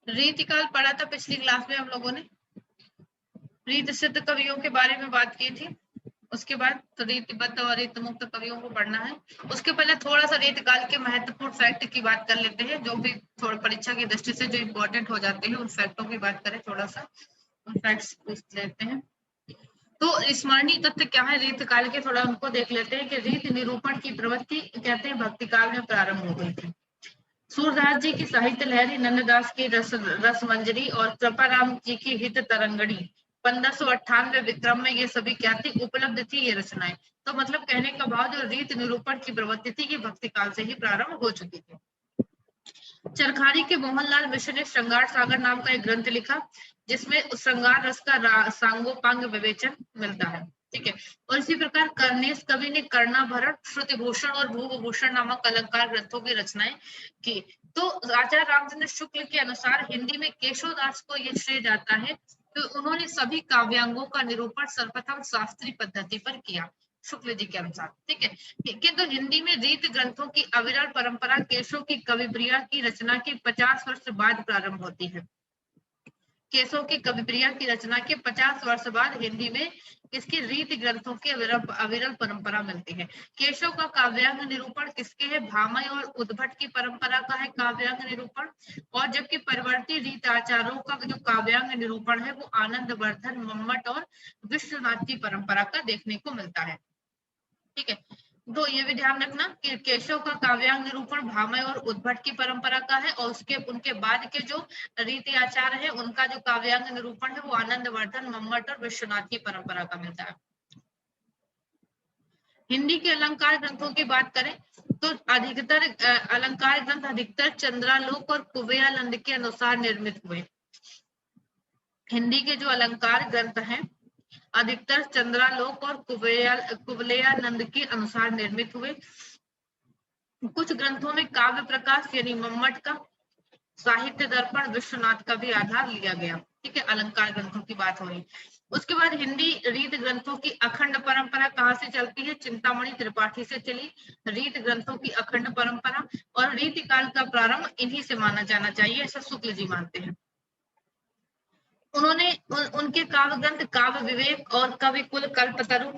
रीतिकाल पढ़ा था पिछली क्लास में हम लोगों ने। रीत सिद्ध कवियों के बारे में बात की थी। उसके बाद तो रीतिबद्ध और रीतमुक्त कवियों को पढ़ना है। उसके पहले थोड़ा सा रीतकाल के महत्वपूर्ण फैक्ट की बात कर लेते हैं, जो भी थोड़ा परीक्षा की दृष्टि से जो इम्पोर्टेंट हो जाते हैं उन फैक्टों की बात करें। थोड़ा सा उन फैक्ट्स पूछ लेते हैं। तो स्मरणीय तथ्य क्या है रीतकाल के, थोड़ा उनको देख लेते हैं कि रीत निरूपण की प्रवृत्ति कहते हैं भक्ति काल में प्रारंभ हो गई थी। सूरदास जी की साहित्य लहरी, नंददास की रस मंजरी और कृपाराम जी की हित तरंगड़ी 1598 विक्रम में ये सभी क्या थी, उपलब्ध थी ये रचनाएं। तो मतलब कहने का भाव जो रीत निरूपण की प्रवृत्ति थी ये भक्ति काल से ही प्रारंभ हो चुकी थी। चरखारी के मोहनलाल मिश्र ने श्रृंगार सागर नाम का एक ग्रंथ लिखा, जिसमें श्रृंगार रस का सांगोपांग विवेचन मिलता है। ठीक है। और इसी प्रकार कर्नेश कवि ने कर्णाभरण, श्रुतिभूषण और भूभूषण नामक अलंकार ग्रंथों की रचनाएं की। तो आचार्य रामचंद्र शुक्ल के अनुसार हिंदी में केशवदास को यह श्रेय जाता है, तो उन्होंने सभी काव्यांगों का निरूपण सर्वप्रथम शास्त्रीय पद्धति पर किया, शुक्ल जी के अनुसार। ठीक है। किंतु हिंदी में रीत ग्रंथों की अविरल परंपरा केशव की कविप्रिया की रचना के 50 वर्ष बाद प्रारंभ होती है। केशव की कविप्रिया की रचना के 50 वर्ष बाद हिंदी में इसकी रीति ग्रंथों की अविरल परंपरा मिलती है। केशव का काव्यांग निरूपण किसके है, भामय और उद्भट की परंपरा का है काव्यांग निरूपण। और जबकि परवर्ती रीत आचारों का जो काव्यांग निरूपण है वो आनंद वर्धन, मम्मट और विश्वनाथ की परंपरा का देखने को मिलता है। ठीक है। तो ये भी ध्यान रखना कि केशव का काव्यांग निरूपण भामय और उद्भट की परंपरा का है, और उसके उनके बाद के जो रीति आचार है उनका जो काव्यांग निरूपण है वो आनंद वर्धन, मम्मट और विश्वनाथ की परंपरा का मिलता है। हिंदी के अलंकार ग्रंथों की बात करें तो अधिकतर अलंकार ग्रंथ अधिकतर चंद्रालोक और कुवलयानंद के अनुसार निर्मित हुए। हिंदी के जो अलंकार ग्रंथ हैं अधिकतर चंद्रालोक और कुवलयानंद के अनुसार निर्मित हुए। कुछ ग्रंथों में काव्य प्रकाश यानी मम्मट का, साहित्य दर्पण, विश्वनाथ का भी आधार लिया गया। ठीक है, अलंकार ग्रंथों की बात हो रही। उसके बाद हिंदी रीत ग्रंथों की अखंड परंपरा कहाँ से चलती है, चिंतामणि त्रिपाठी से चली रीत ग्रंथों की अखंड परंपरा, और रीतिकाल का प्रारंभ इन्हीं से माना जाना चाहिए, ऐसा शुक्ल जी मानते हैं। उन्होंने उनके काव्य ग्रंथ काव्य विवेक और कवि कुल कल्पतरु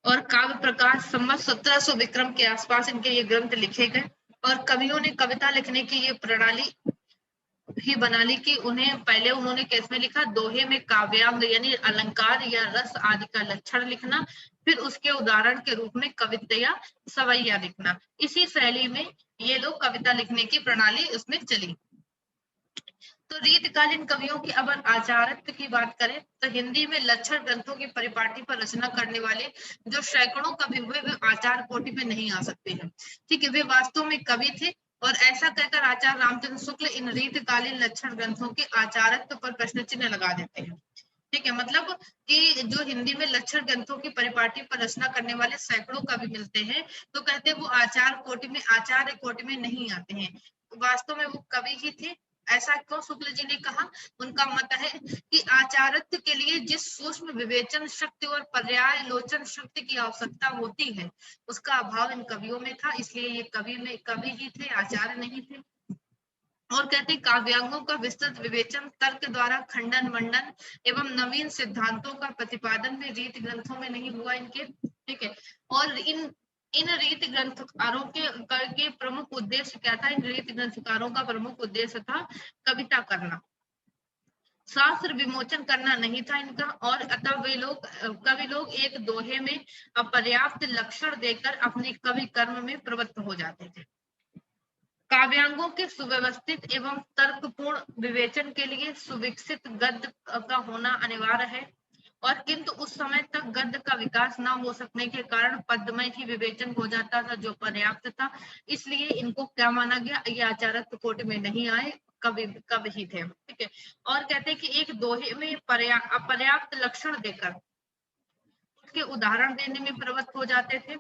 और काव्य प्रकाश संवत 1700 विक्रम के आसपास इनके ये ग्रंथ लिखे गए। और कवियों ने कविता लिखने की ये प्रणाली ही बना ली कि उन्हें पहले उन्होंने कैसे लिखा, दोहे में काव्यांग यानी अलंकार या रस आदि का लक्षण लिखना, फिर उसके उदाहरण के रूप में कविता या सवैया लिखना। इसी शैली में ये लोग कविता लिखने की प्रणाली उसमें चली। तो रीतकालीन कवियों की अगर आचारत्व की बात करें तो हिंदी में लक्षण ग्रंथों की परिपाटी पर रचना करने वाले जो सैकड़ों कवि हुए वे आचार कोटि में नहीं आ सकते हैं। ठीक है, वे वास्तव में कवि थे, और ऐसा कहकर आचार्य रामचंद्र शुक्ल इन रीतकालीन लक्षण ग्रंथों के आचारत्व पर प्रश्न चिन्ह लगा देते हैं। ठीक है, मतलब कि जो हिंदी में लक्षण ग्रंथों की परिपाटी पर रचना करने वाले सैकड़ों कवि मिलते हैं, तो कहते हैं वो आचार कोटि में, आचार्य कोटि में नहीं आते हैं, वास्तव में वो कवि ही थे। ऐसा क्यों शुक्ल जी ने कहा, उनका मत है कि आचारत्व के लिए जिस सूक्ष्म विवेचन शक्ति और पर्याय लोचन शक्ति की आवश्यकता होती है उसका अभाव इन कवियों में था, इसलिए ये कवि ही थे, आचार्य नहीं थे। और कहते हैं काव्यांगों का विस्तृत विवेचन, तर्क द्वारा खंडन मंडन एवं नवीन सिद्धांतों का प्रतिपादन भी रीत ग्रंथों में नहीं हुआ इनके। ठीक है, और इन रीत ग्रंथकारों के प्रमुख उद्देश्य क्या था, इन रीत ग्रंथकारों का प्रमुख उद्देश्य था कविता करना, शास्त्र विमोचन करना नहीं था इनका। और अतः कवि लोग एक दोहे में अपर्याप्त लक्षण देकर अपने कवि कर्म में प्रवृत्त हो जाते थे। काव्यांगों के सुव्यवस्थित एवं तर्कपूर्ण विवेचन के लिए सुविकसित गद्य का होना अनिवार्य है, और किंतु उस समय तक गद्य का विकास न हो सकने के कारण पद्यमय ही विवेचन हो जाता था जो पर्याप्त था, इसलिए इनको क्या माना गया, ये आचारत्व कोटि में नहीं आए, कवि ही थे। ठीक है, और कहते हैं कि एक दोहे में अपर्याप्त लक्षण देकर उसके उदाहरण देने में प्रवृत्त हो जाते थे।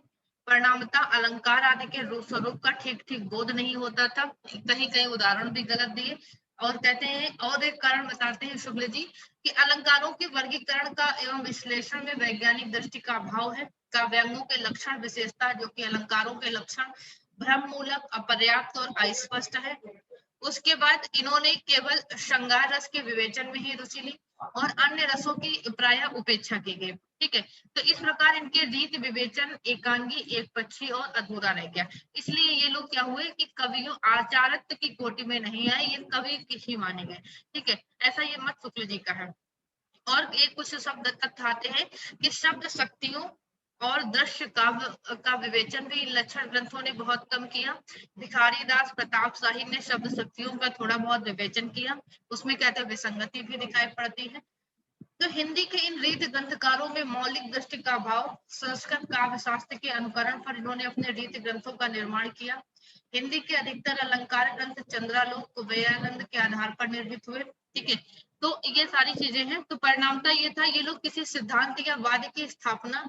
परिणामतः अलंकार आदि के स्वरूप का ठीक ठीक बोध नहीं होता था, कहीं कहीं उदाहरण भी गलत दिए। और कहते हैं, और एक कारण बताते हैं शुक्ल जी कि अलंकारों के वर्गीकरण का एवं विश्लेषण में वैज्ञानिक दृष्टि का अभाव है। काव्यांगों के लक्षण विशेषता जो कि अलंकारों के लक्षण भ्रम मूलक, अपर्याप्त और अस्पष्ट है। उसके बाद इन्होंने केवल श्रृंगार रस के विवेचन में ही रुचि ली और अन्य रसों की प्रायः उपेक्षा की गई। ठीक है, तो इस प्रकार इनके रीत विवेचन एकांगी, एकपक्षी और अधूरा रह गया। इसलिए ये लोग क्या हुए कि कवियों आचारत्व की कोटि में नहीं आए, ये कवि ही माने गए। ठीक है, ऐसा ये मत शुक्ल जी का है। और एक कुछ शब्द तथ्य आते हैं कि शब्द शक्तियों और दृश्य काव्य का विवेचन भी लक्षण ग्रंथों ने बहुत कम किया। भिखारी दास प्रताप शाही ने शब्द शक्तियों का थोड़ा बहुत विवेचन किया, उसमें कहते हैं विसंगति भी दिखाई पड़ती है। तो हिंदी के इन रीत ग्रंथकारों में मौलिक दृष्टि का अभाव, संस्कृत काव्य शास्त्र के अनुकरण पर इन्होंने अपने रीत ग्रंथों का निर्माण किया। हिंदी के अधिकतर अलंकार ग्रंथ चंद्रालोक, कुबेरानंद के आधार पर निर्मित हुए। ठीक है, तो ये सारी चीजें हैं। तो परिणामता ये था, ये लोग किसी सिद्धांत या वाद की स्थापना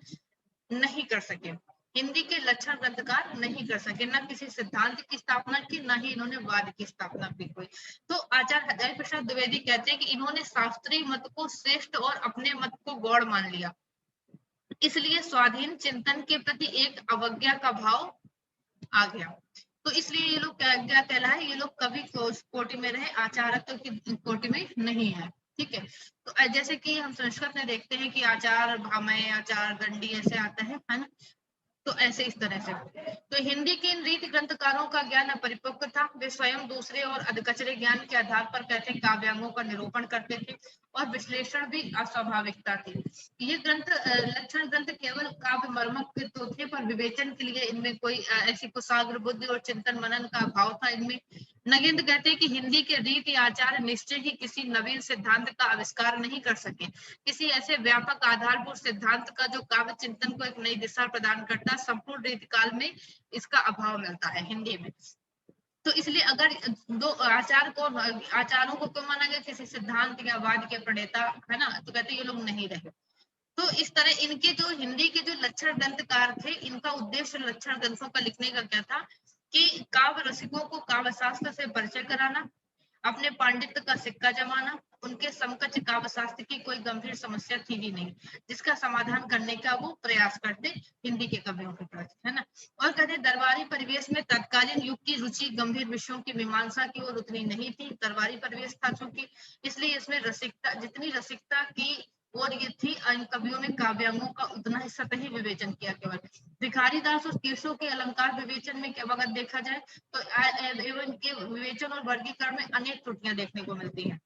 नहीं कर सके। हिंदी के लक्षण ग्रंथकार नहीं कर सके, न किसी सिद्धांत की स्थापना की, न ही इन्होंने वाद की स्थापना की कोई। तो आचार्य हरिहर प्रसाद द्विवेदी कहते हैं कि इन्होंने शास्त्रीय मत को श्रेष्ठ और अपने मत को गौड़ मान लिया, इसलिए स्वाधीन चिंतन के प्रति एक अवज्ञा का भाव आ गया। तो इसलिए ये लोग क्या कहलाए, ये लोग कवि कोटि में रहे, आचार्य की कोटि में नहीं है। ठीक है, तो जैसे कि हम संस्कृत में देखते हैं कि आचार भामय, आचार दंडी ऐसे आता है ना, तो ऐसे इस तरह से। तो हिंदी के इन रीति ग्रंथकारों का ज्ञान अपरिपक्व था, वे स्वयं दूसरे और अधकचरे ज्ञान के आधार पर कहते काव्यांगों का निरूपण करते थे और विश्लेषण भी अस्वाभाविकता थी। ये ग्रंथ लक्षण ग्रंथ केवल काव्य मर्मक के तो थे, पर विवेचन के लिए इनमें कोई ऐसी कुशाग्र बुद्धि और चिंतन मनन का अभाव था इनमें। नगेंद्र कहते हैं कि हिंदी के रीति आचार निश्चय ही किसी नवीन सिद्धांत का आविष्कार नहीं कर सके, किसी ऐसे व्यापक आधारभूत सिद्धांत का जो काव्य चिंतन को एक नई दिशा प्रदान करता, संपूर्ण रीतिकाल में इसका अभाव मिलता है हिंदी में। तो इसलिए अगर दो आचारों को क्यों माना गया, किसी सिद्धांत या वाद के प्रणेता है ना, तो कहते ये लोग नहीं रहे। तो इस तरह इनके जो हिंदी के जो लक्षण ग्रंथकार थे, इनका उद्देश्य लक्षण ग्रंथों का लिखने का क्या था कि काव्य रसिकों को काव्य शास्त्र से परिचय कराना, अपने पांडित्य का सिक्का जमाना। उनके समकक्ष काव्य शास्त्र की कोई गंभीर समस्या थी ही नहीं, जिसका समाधान करने का वो प्रयास करते हिंदी के कवियों के प्रति, है ना। और कहते दरबारी परिवेश में तत्कालीन युग की रुचि गंभीर विषयों की मीमांसा की ओर उतनी नहीं थी। दरबारी परिवेश था चूंकि, इसलिए इसमें रसिकता, जितनी रसिकता की और ये थी, इन कवियों ने काव्यांगों का उतना ही सतही विवेचन किया केवल। भिखारी दास और केशव के अलंकार विवेचन में क्या अगर देखा जाए तो एवं के विवेचन और वर्गीकरण में अनेक त्रुटियां देखने को मिलती हैं।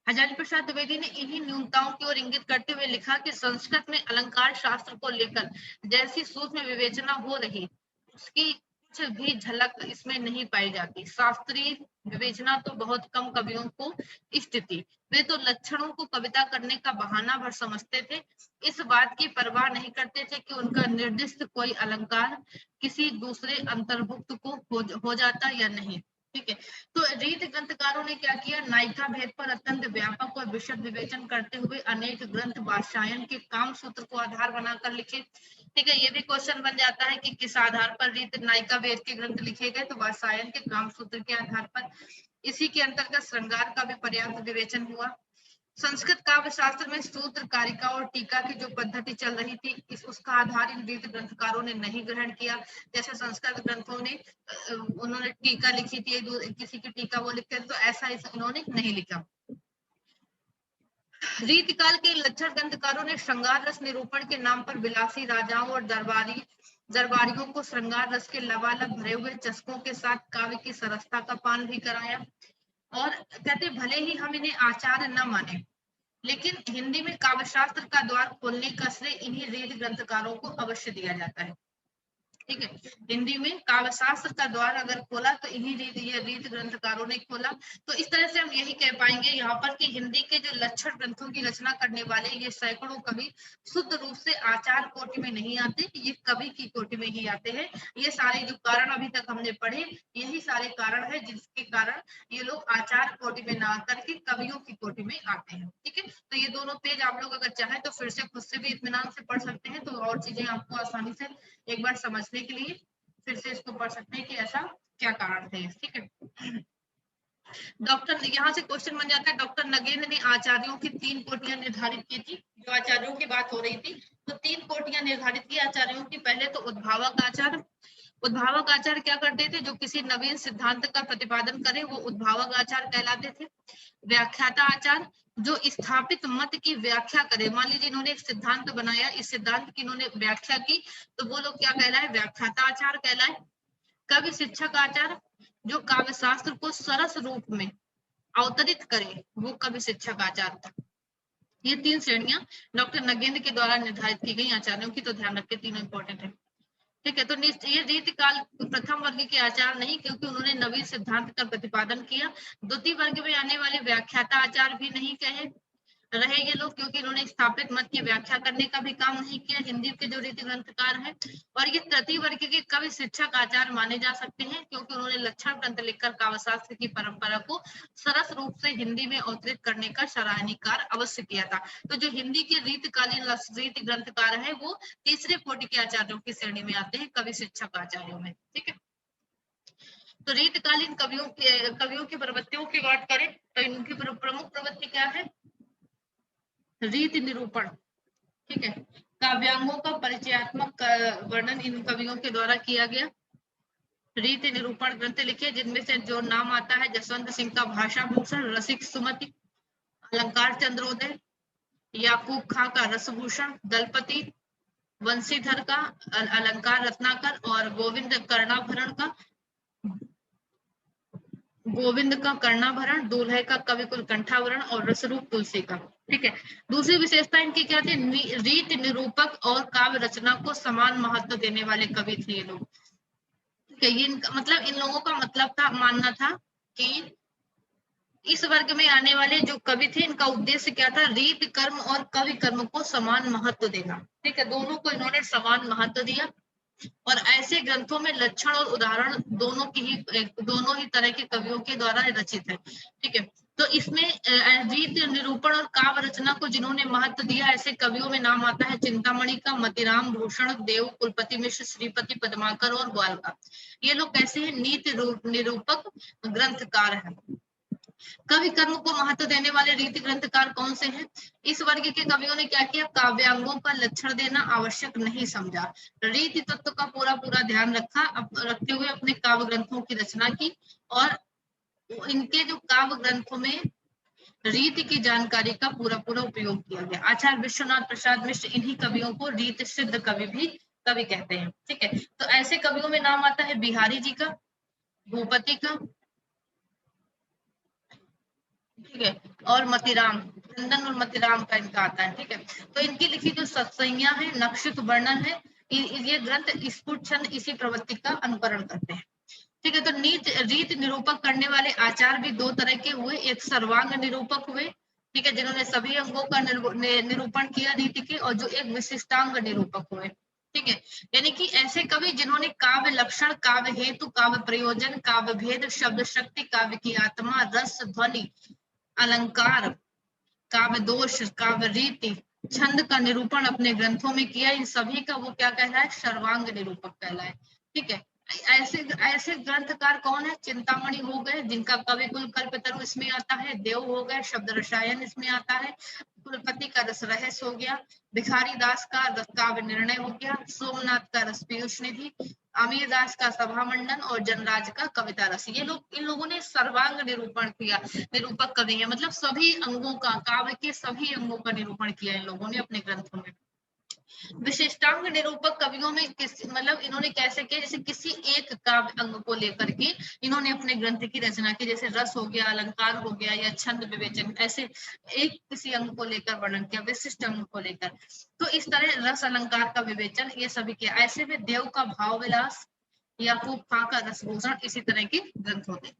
हजारी प्रसाद द्विवेदी ने इन्हीं न्यूनताओं की ओर इंगित करते हुए लिखा कि संस्कृत में अलंकार शास्त्र को लेकर जैसी सूक्ष्म विवेचना हो रही, उसकी कुछ भी झलक इसमें नहीं पाई जाती। शास्त्रीय विवेचना तो बहुत कम कवियों को स्थिति, वे तो लक्षणों को कविता करने का बहाना भर समझते थे, इस बात की परवाह नहीं करते थे कि उनका निर्दिष्ट कोई अलंकार किसी दूसरे अंतर्भुक्त को हो जाता या नहीं। ठीक है, तो रीत ग्रंथकारों ने क्या किया, नायिका भेद पर अत्यंत व्यापक और विशद विवेचन करते हुए अनेक ग्रंथ वात्स्यायन के काम सूत्र को आधार बनाकर लिखे। ठीक है, ये भी क्वेश्चन बन जाता है कि किस आधार पर रीत नायिका भेद के ग्रंथ लिखे गए, तो वात्स्यायन के काम सूत्र के आधार पर। इसी के अंतर्गत श्रृंगार का भी पर्याप्त विवेचन हुआ। संस्कृत काव्य शास्त्र में सूत्र, कारिका और टीका की जो पद्धति चल रही थी, उसका आधार इन रीत ग्रंथकारों ने नहीं ग्रहण किया। जैसे संस्कृत ग्रंथों ने उन्होंने टीका लिखी थी, किसी की टीका वो लिखते थे, तो ऐसा इन्होंने नहीं लिखा। रीतिकाल के लक्षण ग्रंथकारों ने श्रृंगार रस निरूपण के नाम पर विलासी राजाओं और दरबारियों को श्रृंगार रस के लबालब भरे हुए चस्कों के साथ काव्य की सरसता का पान भी कराया। और कहते भले ही हम इन्हें आचार्य न माने, लेकिन हिंदी में काव्य शास्त्र का द्वार खोलने का श्रेय इन्हीं रीत ग्रंथकारों को अवश्य दिया जाता है। ठीक है, हिंदी में काव्य शास्त्र का द्वार अगर खोला तो इन्हीं रीत ग्रंथकारों ने खोला। तो इस तरह से हम यही कह पाएंगे यहाँ पर कि हिंदी के जो लक्षण ग्रंथों की रचना करने वाले ये सैकड़ों कवि शुद्ध रूप से आचार कोटि में नहीं आते, ये कवि की कोटि में ही आते हैं। ये सारे जो कारण अभी तक हमने पढ़े, यही सारे कारण है जिसके कारण ये लोग आचार कोटि में ना आकर के कवियों की कोटि में आते हैं। ठीक है, तो ये दोनों पेज आप लोग अगर चाहे तो फिर से खुद से भी इत्मीनान से पढ़ सकते हैं, तो और चीजें आपको आसानी से एक बार समझने के लिए फिर से इसको पढ़ सकते हैं कि ऐसा क्या कारण थे। ठीक है, डॉक्टर यहाँ से क्वेश्चन बन जाता है, डॉक्टर नगेंद्र ने आचार्यों की 3 कोटियां निर्धारित की थी। जो आचार्यों की बात हो रही थी, तो 3 कोटियां निर्धारित की आचार्यों की। पहले तो उद्भावक आचार्य, उद्भावक आचार्य क्या करते थे, जो किसी नवीन सिद्धांत का प्रतिपादन करे वो उद्भावक आचार्य कहलाते थे। व्याख्याता आचार्य, जो स्थापित मत की व्याख्या करे, मान लीजिए इन्होंने एक सिद्धांत बनाया, इस सिद्धांत की इन्होंने व्याख्या की, तो वो लोग क्या कहलाए, व्याख्याता आचार्य कहलाए। कवि शिक्षक आचार्य, जो काव्य शास्त्र को सरस रूप में अवतरित करे, वो कवि शिक्षक आचार्य था। ये 3 श्रेणियां डॉक्टर नगेंद्र के द्वारा निर्धारित की गई आचार्यों की, तो ध्यान रखें तीनों इंपॉर्टेंट है। ठीक है, तो ये रीतिकाल प्रथम वर्ग के आचार्य नहीं, क्योंकि उन्होंने नवीन सिद्धांत का प्रतिपादन किया। द्वितीय वर्ग में आने वाले व्याख्याता आचार्य भी नहीं कहे रहे ये लोग, क्योंकि इन्होंने स्थापित मत की व्याख्या करने का भी काम नहीं किया, हिंदी के जो रीति ग्रंथकार हैं। और ये तृतीय वर्ग के कवि शिक्षक आचार्य माने जा सकते हैं, क्योंकि उन्होंने लक्षण ग्रंथ लिखकर काव्यशास्त्र की परंपरा को सरस रूप से हिंदी में अवतरित करने का सराहनीय कार्य अवश्य किया था। तो जो हिंदी के रीतकालीन रीति ग्रंथकार है वो तीसरे कोटि के आचार्यों की श्रेणी में आते हैं, कवि शिक्षक आचार्यों में। ठीक है, तो रीतकालीन कवियों की प्रवृत्तियों की बात करें तो इनकी प्रमुख प्रवृत्ति क्या है, रीति निरूपण। ठीक है, काव्यांगों का परिचयात्मक वर्णन इन कवियों के द्वारा किया गया। रीति निरूपण ग्रंथ लिखे, जिनमें से जो नाम आता है, जसवंत सिंह का भाषा भूषण, रसिक सुमति, अलंकार चंद्रोदय, याकूब खां का रसभूषण, दलपति, वंशीधर का अलंकार रत्नाकर, और गोविंद का कर्णाभरण, दूल्हे का कविकुल कंठावरण, और रसरूप तुलसी का। ठीक है, दूसरी विशेषता इनकी क्या थी, रीति निरूपक और काव्य रचना को समान महत्व देने वाले कवि थे ये लोग। ठीक है, ये मतलब इन लोगों का मतलब था, मानना था कि इस वर्ग में आने वाले जो कवि थे, इनका उद्देश्य क्या था, रीति कर्म और कवि कर्म को समान महत्व देना। ठीक है, दोनों को इन्होंने समान महत्व दिया, और ऐसे ग्रंथों में लक्षण और उदाहरण दोनों ही तरह के कवियों के द्वारा रचित है। ठीक है, तो इसमें रीति निरूपण और काव्य रचना को जिन्होंने महत्व दिया, ऐसे कवियों में नाम आता है चिंतामणि का, मतिराम भूषण, देव, कुलपति मिश्र, श्रीपति पद्माकर और ग्वाल का। ये लोग कैसे हैं, नीति निरूपक ग्रंथकार हैं। कवि कर्म को महत्व देने वाले रीति ग्रंथकार कौन से हैं, इस वर्ग के कवियों ने क्या किया, काव्यांगों का लक्षण देना आवश्यक नहीं समझा, रीति तत्व का पूरा ध्यान रखते हुए अपने काव्य ग्रंथों की रचना की, और इनके जो काव्य ग्रंथों में रीति की जानकारी का पूरा उपयोग किया गया। आचार्य विश्वनाथ प्रसाद मिश्र इन्हीं कवियों को रीति सिद्ध कवि कहते हैं। ठीक है, तो ऐसे कवियों में नाम आता है बिहारी जी का, भूपति का, ठीक है, और मतिराम, नंदन और मतिराम का इनका आता है। ठीक है, तो इनकी लिखी जो सत्संज्ञा है, नक्षिक वर्णन है, ये ग्रंथ स्फुट छंद इसी प्रवृत्ति का अनुकरण करते हैं। ठीक है, तो रीत निरूपक करने वाले आचार्य भी दो तरह के हुए, एक सर्वांग निरूपक हुए, ठीक है, जिन्होंने सभी अंगों का निरूपण किया रीति के, और जो एक विशिष्टांग निरूपक हुए। ठीक है, यानी कि ऐसे कवि जिन्होंने काव्य लक्षण, काव्य हेतु, काव्य प्रयोजन, काव्य भेद, शब्द शक्ति, काव्य की आत्मा, रस, ध्वनि, अलंकार, काव्य दोष, काव्य रीति, छंद का निरूपण अपने ग्रंथों में किया, इन सभी का वो क्या कहलाए, सर्वांग निरूपक कहलाए। ठीक है, ऐसे ग्रंथकार कौन है, चिंतामणि हो गए, जिनका कविकुल कल्पतरु इसमें आता है, देव हो गए, शब्द रसायन इसमें आता है, कुलपति का रस रहस्य हो गया, भिखारी दास का काव्य निर्णय हो गया, सोमनाथ का रस पीयूष निधि, अमीर दास का सभा मंडन, और जनराज का कविता रस। इन लोगों ने सर्वांग निरूपण किया, निरूपक कवि है, मतलब सभी अंगों का, काव्य के सभी अंगों का निरूपण किया इन लोगों ने अपने ग्रंथों में। विशिष्टांग निरूपक कवियों में मतलब इन्होंने कैसे किया, जैसे किसी एक काव्य अंग को लेकर के इन्होंने अपने ग्रंथ की रचना की, जैसे रस हो गया, अलंकार हो गया, या छंद विवेचन, ऐसे एक किसी अंग को लेकर वर्णन किया, विशिष्ट अंग को लेकर। तो इस तरह रस अलंकार का विवेचन ये सभी किया। ऐसे में देव का भाव विलास, याकूब खां का रसभूषण, इसी तरह के ग्रंथ होते।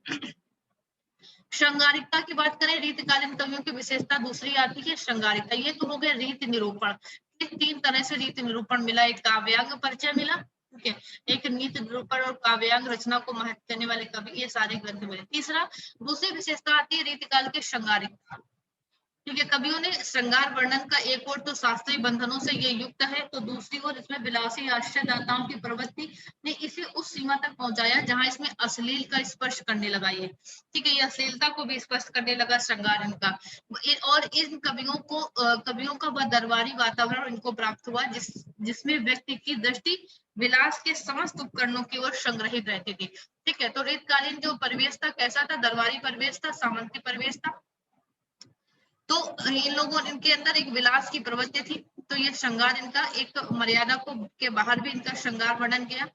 श्रृंगारिकता की बात करें, रीतिकालीन कवियों की विशेषता दूसरी आती है श्रृंगारिकता। ये तो हो गया रीति निरूपण, 3 तरह से रीति निरूपण मिला, एक काव्यांग परिचय मिला, ठीक है, एक नीति निरूपण और काव्यांग रचना को महत्व देने वाले कवि, ये सारे ग्रंथ मिले। तीसरा, दूसरी विशेषता आती है रीतिकाल के श्रृंगारिकता। ठीक है। कवियों ने श्रृंगार वर्णन का एक ओर तो शास्त्रीय बंधनों से ये युक्त है, तो दूसरी ओर इसमें विलासी आश्चर्यदाताओं की प्रवृत्ति ने इसे उस सीमा तक पहुंचाया जहां इसमें अश्लील का स्पर्श करने लगा ये। ठीक है, ये अश्लीलता को भी स्पर्श करने लगा श्रृंगार इनका। और इन कवियों का वह दरबारी वातावरण इनको प्राप्त हुआ जिसमें व्यक्ति की दृष्टि विलास के समस्त उपकरणों की ओर संग्रहित रहती थी। ठीक है, तो रीतकालीन जो परिवेश था कैसा था? दरबारी परिवेश था, सामंती परिवेश था। तो इन लोगों इनके अंदर एक विलास की प्रवृत्ति थी, तो ये श्रृंगार इनका एक मर्यादा को के बाहर भी इनका श्रृंगार वर्णन किया।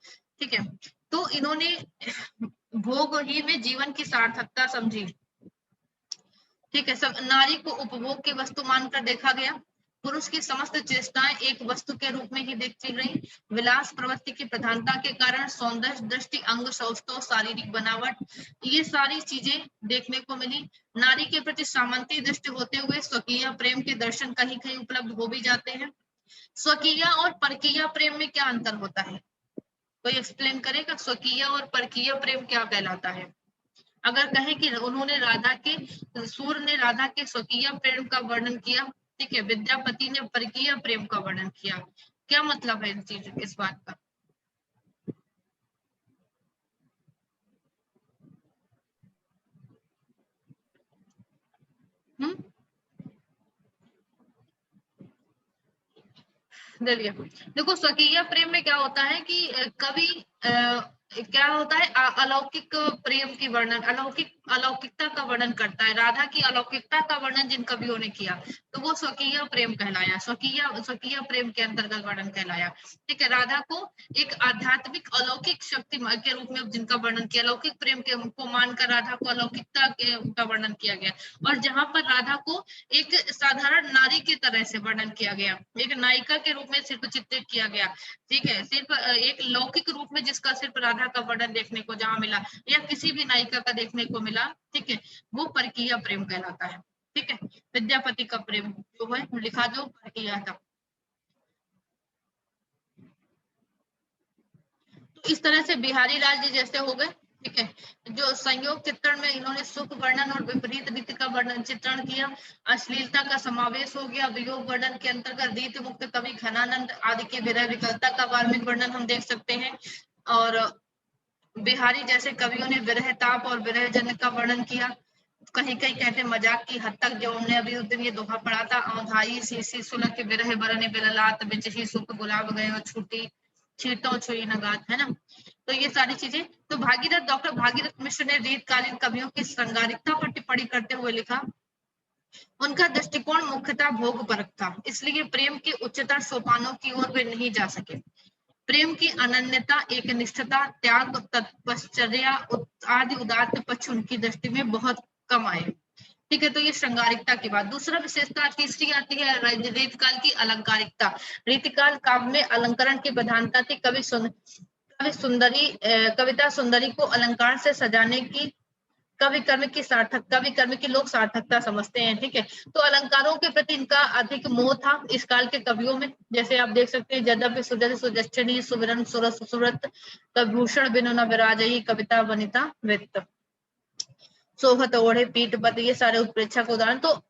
ठीक है, तो इन्होंने भोग ही में जीवन की सार्थकता समझी। ठीक है, सब नारी को उपभोग की वस्तु मानकर देखा गया। पुरुष की समस्त चेष्टाएं एक वस्तु के रूप में ही देखी गई। विलास प्रवृत्ति की प्रधानता के कारण सौंदर्य दृष्टि, अंग सौष्ठव, शारीरिक बनावट, ये सारी चीजें देखने को मिली। नारी के प्रति सामंती दृष्टि होते हुए स्वकीय प्रेम के दर्शन कहीं कहीं उपलब्ध हो भी जाते हैं। स्वकीय और परकीय प्रेम में क्या अंतर होता है? कोई एक्सप्लेन करेगा? स्वकीय और परकीय प्रेम क्या कहलाता है? अगर कहें कि उन्होंने सूर्य ने राधा के स्वकीय प्रेम का वर्णन किया, ठीक है, विद्यापति ने परकीय प्रेम का वर्णन किया, क्या मतलब है इस बात का? देखिए, देखो स्वकीय प्रेम में क्या होता है कि कवि क्या होता है, अलौकिक प्रेम की वर्णन, अलौकिकता का वर्णन करता है। राधा की अलौकिकता का वर्णन जिन कवियों ने किया तो वो स्वकीय प्रेम कहलाया, स्वकीय प्रेम के अंतर्गत वर्णन कहलाया। ठीक है, राधा को एक आध्यात्मिक अलौकिक शक्ति के रूप में जिनका वर्णन किया, अलौकिक प्रेम के को मानकर राधा को अलौकिकता का वर्णन किया गया। और जहां पर राधा को एक साधारण नारी की तरह से वर्णन किया गया, एक नायिका के रूप में सिर्फ चित्रित किया गया। ठीक है, सिर्फ एक लौकिक रूप में जिसका सिर्फ राधा का वर्णन देखने को जहां मिला या किसी भी नायिका का देखने को मिला, ठीक है, वो परकीय प्रेम कहलाता है। ठीक है, विद्यापति का प्रेम जो है लिखा जो परकीय था। तो इस तरह से बिहारी लाल जी जैसे हो गए। ठीक है, जो संयोग चित्रण में इन्होंने सुख वर्णन और विपरीत रीति का वर्णन चित्रण किया। अश्लीलता का समावेश हो गया। वियोग वर्णन के अंतर्गत रीति मुक्त कवि घनानंद आदि के विरह विकलता का वाल्मीकि वर्णन हम देख सकते हैं। और बिहारी जैसे कवियों ने विरह ताप और विरह जन का वर्णन किया। कहीं कहीं कहते मजाक की हद तक, जो हमने अभी उस दिन ये दोहा पढ़ा था, औंधाई सी सुलह के विरह बरने बिललात बिच ही सुख गुलाब गए और छूटी छीटों छुई नगात, है ना। तो ये सारी चीजें, तो डॉक्टर भागीरथ मिश्र ने रीतकालीन कवियों की श्रृंगारिकता पर टिप्पणी करते हुए लिखा, उनका दृष्टिकोण मुख्यतः भोग परक था, इसलिए प्रेम के उच्चतर सोपानों की ओर वे नहीं जा सके। प्रेम की अनन्यता, एक निष्ठता, त्याग, तपश्चर्या आदि उदात्त पक्ष उनकी दृष्टि में बहुत कम आए। ठीक है, तो ये श्रृंगारिकता की बात। दूसरा विशेषता तीसरी आती है रीतकाल की अलंकारिकता। रीतकाल काव्य में अलंकरण की प्रधानता थी। कविता सुंदरी को अलंकार से सजाने की कवि कर्म की लोग सार्थकता समझते हैं। ठीक है, तो अलंकारों के प्रति इनका अधिक मोह था इस काल के कवियों में। जैसे आप देख सकते हैं, यद्यपि सुजच्छिणी सुविरन सुरत कभूषण बिनु न विराजई कविता वनिता वृत्त सोहत ओढ़े पीठ पद, ये सारे उत्प्रेक्षा के उदाहरण। तो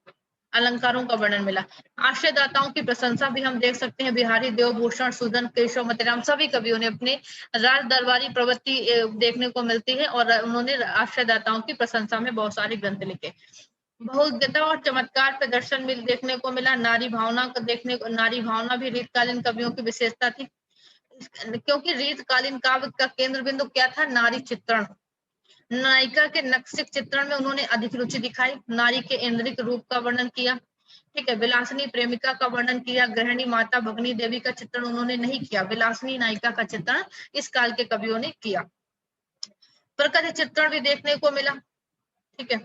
अलंकारों का वर्णन मिला। आश्रयदाताओं की प्रशंसा भी हम देख सकते हैं। बिहारी, देवभूषण, सुदन, केशव मतिराम, सभी कवियों ने अपने राज दरबारी प्रवृत्ति देखने को मिलती है और उन्होंने आश्रयदाताओं की प्रशंसा में बहुत सारे ग्रंथ लिखे। बहुज्ञता और चमत्कार प्रदर्शन भी देखने को मिला। नारी भावना भी रीतकालीन कवियों की विशेषता थी, क्योंकि रीतकालीन काव्य का केंद्र बिंदु क्या था? नारी चित्रण। नायिका के नक्सिक चित्रण में उन्होंने अधिक रुचि दिखाई। नारी के इंद्रिक रूप का वर्णन किया। ठीक है, विलासिनी प्रेमिका का वर्णन किया। गृहिणी, माता, भगनी देवी का चित्रण उन्होंने नहीं किया। विलासिनी नायिका का चित्रण इस काल के कवियों ने किया। प्रकृति चित्रण भी देखने को मिला। ठीक है,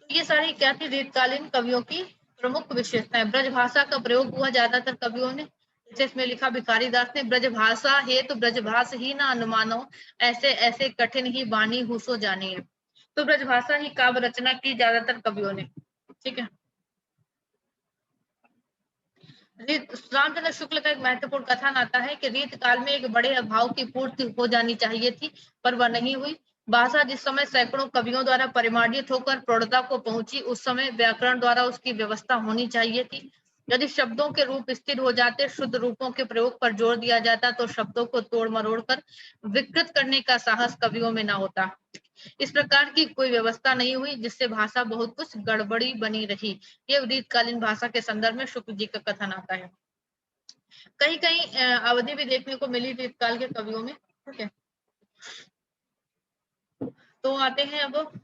ये सारी क्या थी? रीतकालीन कवियों की प्रमुख विशेषताएं। ब्रजभाषा का प्रयोग हुआ ज्यादातर कवियों ने, जैसे इसमें लिखा भिखारी दास ने, ब्रजभाषा है तो ब्रजभाष ही ना अनुमानो, ऐसे ऐसे कठिन ही वाणी हुसो जानिए। तो ब्रजभाषा ही काव्य रचना की ज्यादातर कवियों ने। ठीक है, रामचंद्र शुक्ल का एक महत्वपूर्ण कथन आता है कि रीत काल में एक बड़े अभाव की पूर्ति हो जानी चाहिए थी, पर वह नहीं हुई। भाषा जिस समय सैकड़ों कवियों द्वारा परिमार्जित होकर प्रौढ़ता को पहुंची, उस समय व्याकरण द्वारा उसकी व्यवस्था होनी चाहिए थी। यदि शब्दों के रूप स्थिर हो जाते, शुद्ध रूपों के प्रयोग पर जोर दिया जाता, तो शब्दों को तोड़ मरोड़ कर विकृत करने का साहस कवियों में न होता। इस प्रकार की कोई व्यवस्था नहीं हुई, जिससे भाषा बहुत कुछ गड़बड़ी बनी रही। ये रीतकालीन भाषा के संदर्भ में शुक्ल जी का कथन आता है। कहीं कहीं अवधि भी देखने को मिली रीतकाल के कवियों में। ठीक है, तो आते हैं अब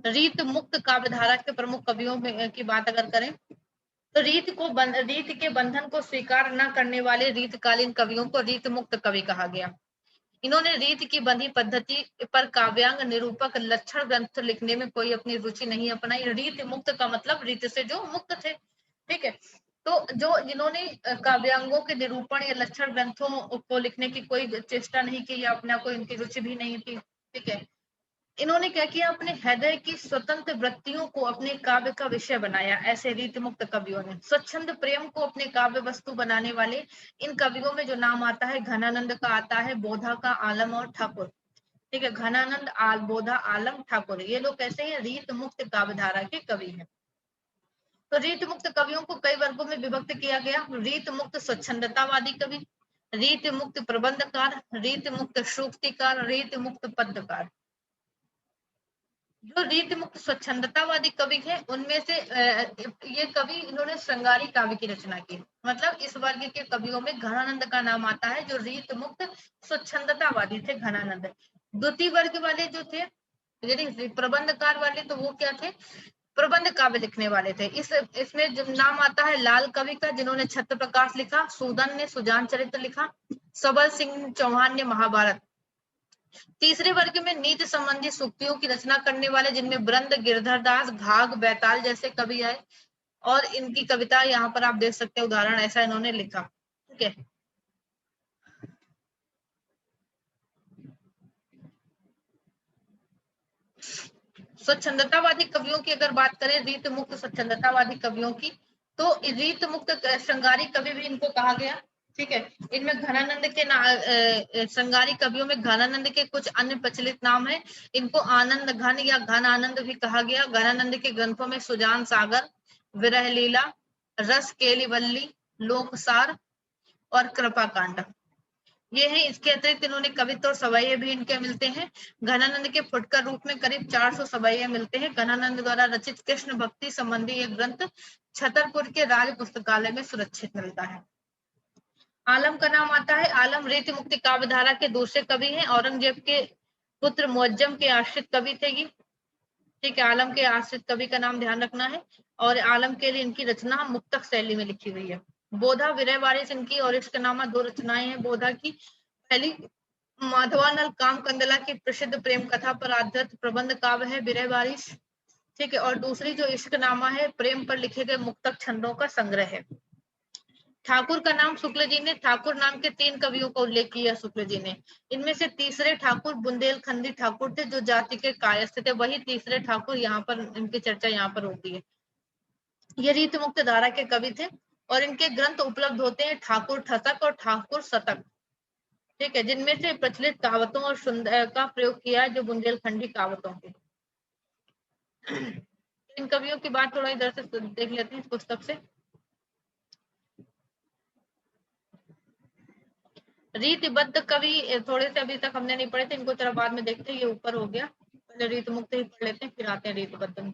रीत मुक्त काव्यधारा के प्रमुख कवियों में की बात अगर करें, तो रीत के बंधन को स्वीकार न करने वाले रीतकालीन कवियों को रीत मुक्त कवि कहा गया। इन्होंने रीत की बंधी पद्धति पर काव्यांग निरूपक लक्षण ग्रंथ लिखने में कोई अपनी रुचि नहीं अपनाई। रीत मुक्त का मतलब रीत से जो मुक्त थे। ठीक है, तो जिन्होंने काव्यांगों के निरूपण या लक्षण ग्रंथों को लिखने की कोई चेष्टा नहीं की या अपना कोई इनकी रुचि भी नहीं थी। ठीक है, इन्होंने क्या किया, अपने हृदय की स्वतंत्र वृत्तियों को अपने काव्य का विषय बनाया। ऐसे रीत मुक्त कवियों ने स्वच्छंद प्रेम को अपने काव्य वस्तु बनाने वाले इन कवियों में जो नाम आता है, घनानंद का आता है, बोधा का, आलम और ठाकुर। ठीक है, घनानंद, बोधा, आलम, ठाकुर, ये लोग कैसे हैं, रीत मुक्त काव्यधारा के कवि हैं। तो रीत मुक्त कवियों को कई वर्गों में विभक्त किया गया। रीत मुक्त स्वच्छंदतावादी कवि, रीत मुक्त प्रबंधकार, रीत मुक्त सूक्तिकार, रीत मुक्त पद्यकार। जो रीत मुक्त स्वच्छंदतावादी कवि हैं, उनमें से ये कवि, इन्होंने श्रृंगारी काव्य की रचना की। मतलब इस वर्ग के कवियों में घनानंद का नाम आता है, जो रीत मुक्त स्वच्छंदतावादी थे, घनानंद। द्वितीय वर्ग वाले जो थे, यदि प्रबंधकार वाले, तो वो क्या थे, प्रबंध काव्य लिखने वाले थे। इसमें जो नाम आता है लाल कवि का, जिन्होंने छत्र प्रकाश लिखा, सूदन ने सुजान चरित्र लिखा, सबल सिंह चौहान ने महाभारत। तीसरे वर्ग में नीति संबंधी सूक्तियों की रचना करने वाले, जिनमें ब्रंद, गिरधर दास, घाघ, बैताल जैसे कवि आए, और इनकी कविता यहाँ पर आप देख सकते हैं, उदाहरण ऐसा इन्होंने लिखा। ठीक है, स्वच्छंदतावादी कवियों की अगर बात करें, रीत मुक्त स्वच्छंदतावादी कवियों की, तो रीत मुक्त श्रृंगारी कवि भी इनको कहा गया। ठीक है, इनमें घनानंद के श्रृंगारी कवियों में घनानंद के कुछ अन्य प्रचलित नाम है। इनको आनंद घन या घन आनंद भी कहा गया। घनानंद के ग्रंथों में सुजान सागर, विरह लीला, रस केलिवल्ली, लोकसार और कृपा कांड ये है। इसके अतिरिक्त इन्होंने कवित्व और सवैये भी इनके मिलते हैं। घनानंद के फुटकर रूप में करीब 400 सवैये मिलते हैं। घनानंद द्वारा रचित कृष्ण भक्ति संबंधी एक ग्रंथ छतरपुर के राज पुस्तकालय में सुरक्षित मिलता है। आलम का नाम आता है। आलम रीति मुक्ति काव्यधारा के दूसरे कवि हैं। औरंगजेब के पुत्र मुअज्जम के आश्रित कवि थे ये। ठीक है, आलम के आश्रित कवि का नाम ध्यान रखना है। और आलम के लिए इनकी रचना मुक्तक शैली में लिखी हुई है। बोधा, विरह वारिस इनकी और इश्कनामा दो रचनाएं हैं बोधा की। पहली माधवानल काम कंदला की प्रसिद्ध प्रेम कथा पर आधारित प्रबंध काव्य है विरह वारिस। ठीक है, और दूसरी जो इश्कनामा है, प्रेम पर लिखे गए मुक्तक छंदों का संग्रह है। ठाकुर का नाम शुक्ल जी ने, ठाकुर नाम के 3 कवियों का उल्लेख किया शुक्ल जी ने। इनमें से तीसरे ठाकुर बुंदेलखंडी ठाकुर थे, जो जाति के कायस्थ थे। वही तीसरे ठाकुर यहाँ पर, इनकी चर्चा यहाँ पर होती है। ये रीत मुक्त धारा के कवि थे और इनके ग्रंथ उपलब्ध होते हैं ठाकुर ठसक और ठाकुर शतक। ठीक है, जिनमें से प्रचलित कहावतों और सुंदर का प्रयोग किया है, जो बुंदेलखंडी कहावतों के। इन कवियों की बात थोड़ा इधर से देख लेते हैं इस पुस्तक से। रीतिबद्ध कवि थोड़े से अभी तक हमने नहीं पढ़े थे, इनको जरा बाद में देखते हैं। ये ऊपर हो गया, पहले रीत मुक्त ही पढ़ लेते हैं, फिर आते हैं रीतिबद्ध में।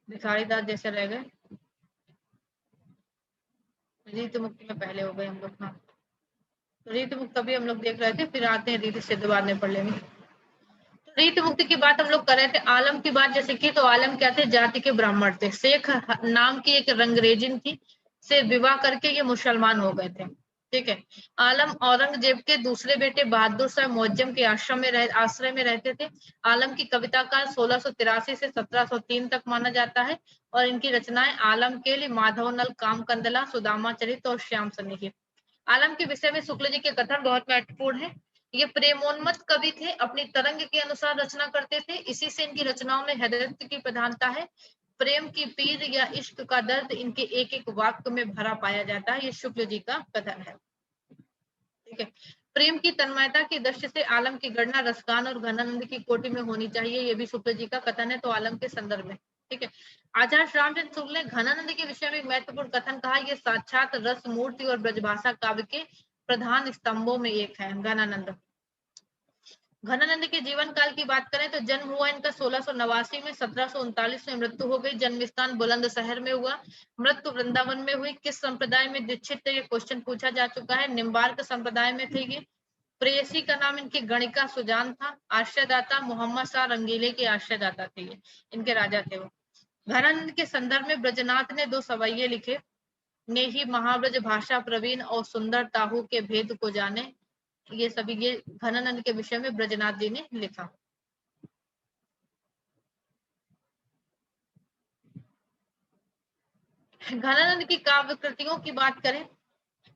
भिखारी दास जैसे रह गए, रीत मुक्ति में पहले हो गए हम लोग। हाँ, तो रीत मुक्त अभी हम लोग देख रहे थे, फिर आते हैं रीत सिद्ध, बाद में पढ़ लेंगे। तो रीत मुक्ति की बात हम लोग कर रहे थे। आलम की बात जैसे की, तो आलम क्या थे, जाति के ब्राह्मण थे। शेख नाम की एक रंगरेजिन थी, से विवाह करके ये मुसलमान हो गए थे। ठीक है, आलम औरंगजेब के दूसरे बेटे बहादुर शाह मुअज्जम के आश्रय में रहते थे। आलम की कविता काल 1683 से 1703 तक माना जाता है और इनकी रचनाएं आलम के लिए माधवनल काम कंदला, सुदामा चरित और श्याम सन्निधि। आलम के विषय में शुक्ल जी के कथन बहुत महत्वपूर्ण है। ये प्रेमोन्मत्त कवि थे, अपनी तरंग के अनुसार रचना करते थे। इसी से इनकी रचनाओं में हृदयत्व की प्रधानता है। प्रेम की पीर या इश्क का दर्द इनके एक एक वाक्य में भरा पाया जाता है। ये शुक्ल जी का कथन है। ठीक है, प्रेम की तन्मयता की दृष्टि से आलम की गणना रसगान और घनानंद की कोटि में होनी चाहिए, ये भी शुक्ल जी का कथन है, तो आलम के संदर्भ में। ठीक है, आचार्य रामचंद्र शुक्ल ने घनानंद के विषय में एक महत्वपूर्ण कथन कहा, ये साक्षात रस मूर्ति और ब्रजभाषा काव्य के प्रधान स्तंभों में एक है। घनानंद घनानंद के जीवन काल की बात करें तो जन्म हुआ इनका 1689 में, 1739 में मृत्यु हो गई। जन्म स्थान बुलंदशहर में हुआ, मृत्यु वृंदावन में हुई। किस संप्रदाय में दीक्षित थे, ये क्वेश्चन पूछा जा चुका है। निम्बार्क संप्रदाय में थे ये। प्रेयसी का नाम इनकी गणिका सुजान था। आश्रयदाता मोहम्मद शाह रंगीले के आश्रयदाता थे ये, इनके राजा थे वो। घनानंद के संदर्भ में ब्रजनाथ ने 2 सवैये लिखे, ने ही महाब्रज भाषा प्रवीण और सुंदर ताहू के भेद को जाने। ये सभी ये घनानंद के विषय में ब्रजनाथ जी ने लिखा। घनानंद की काव्य कृतियों की बात करें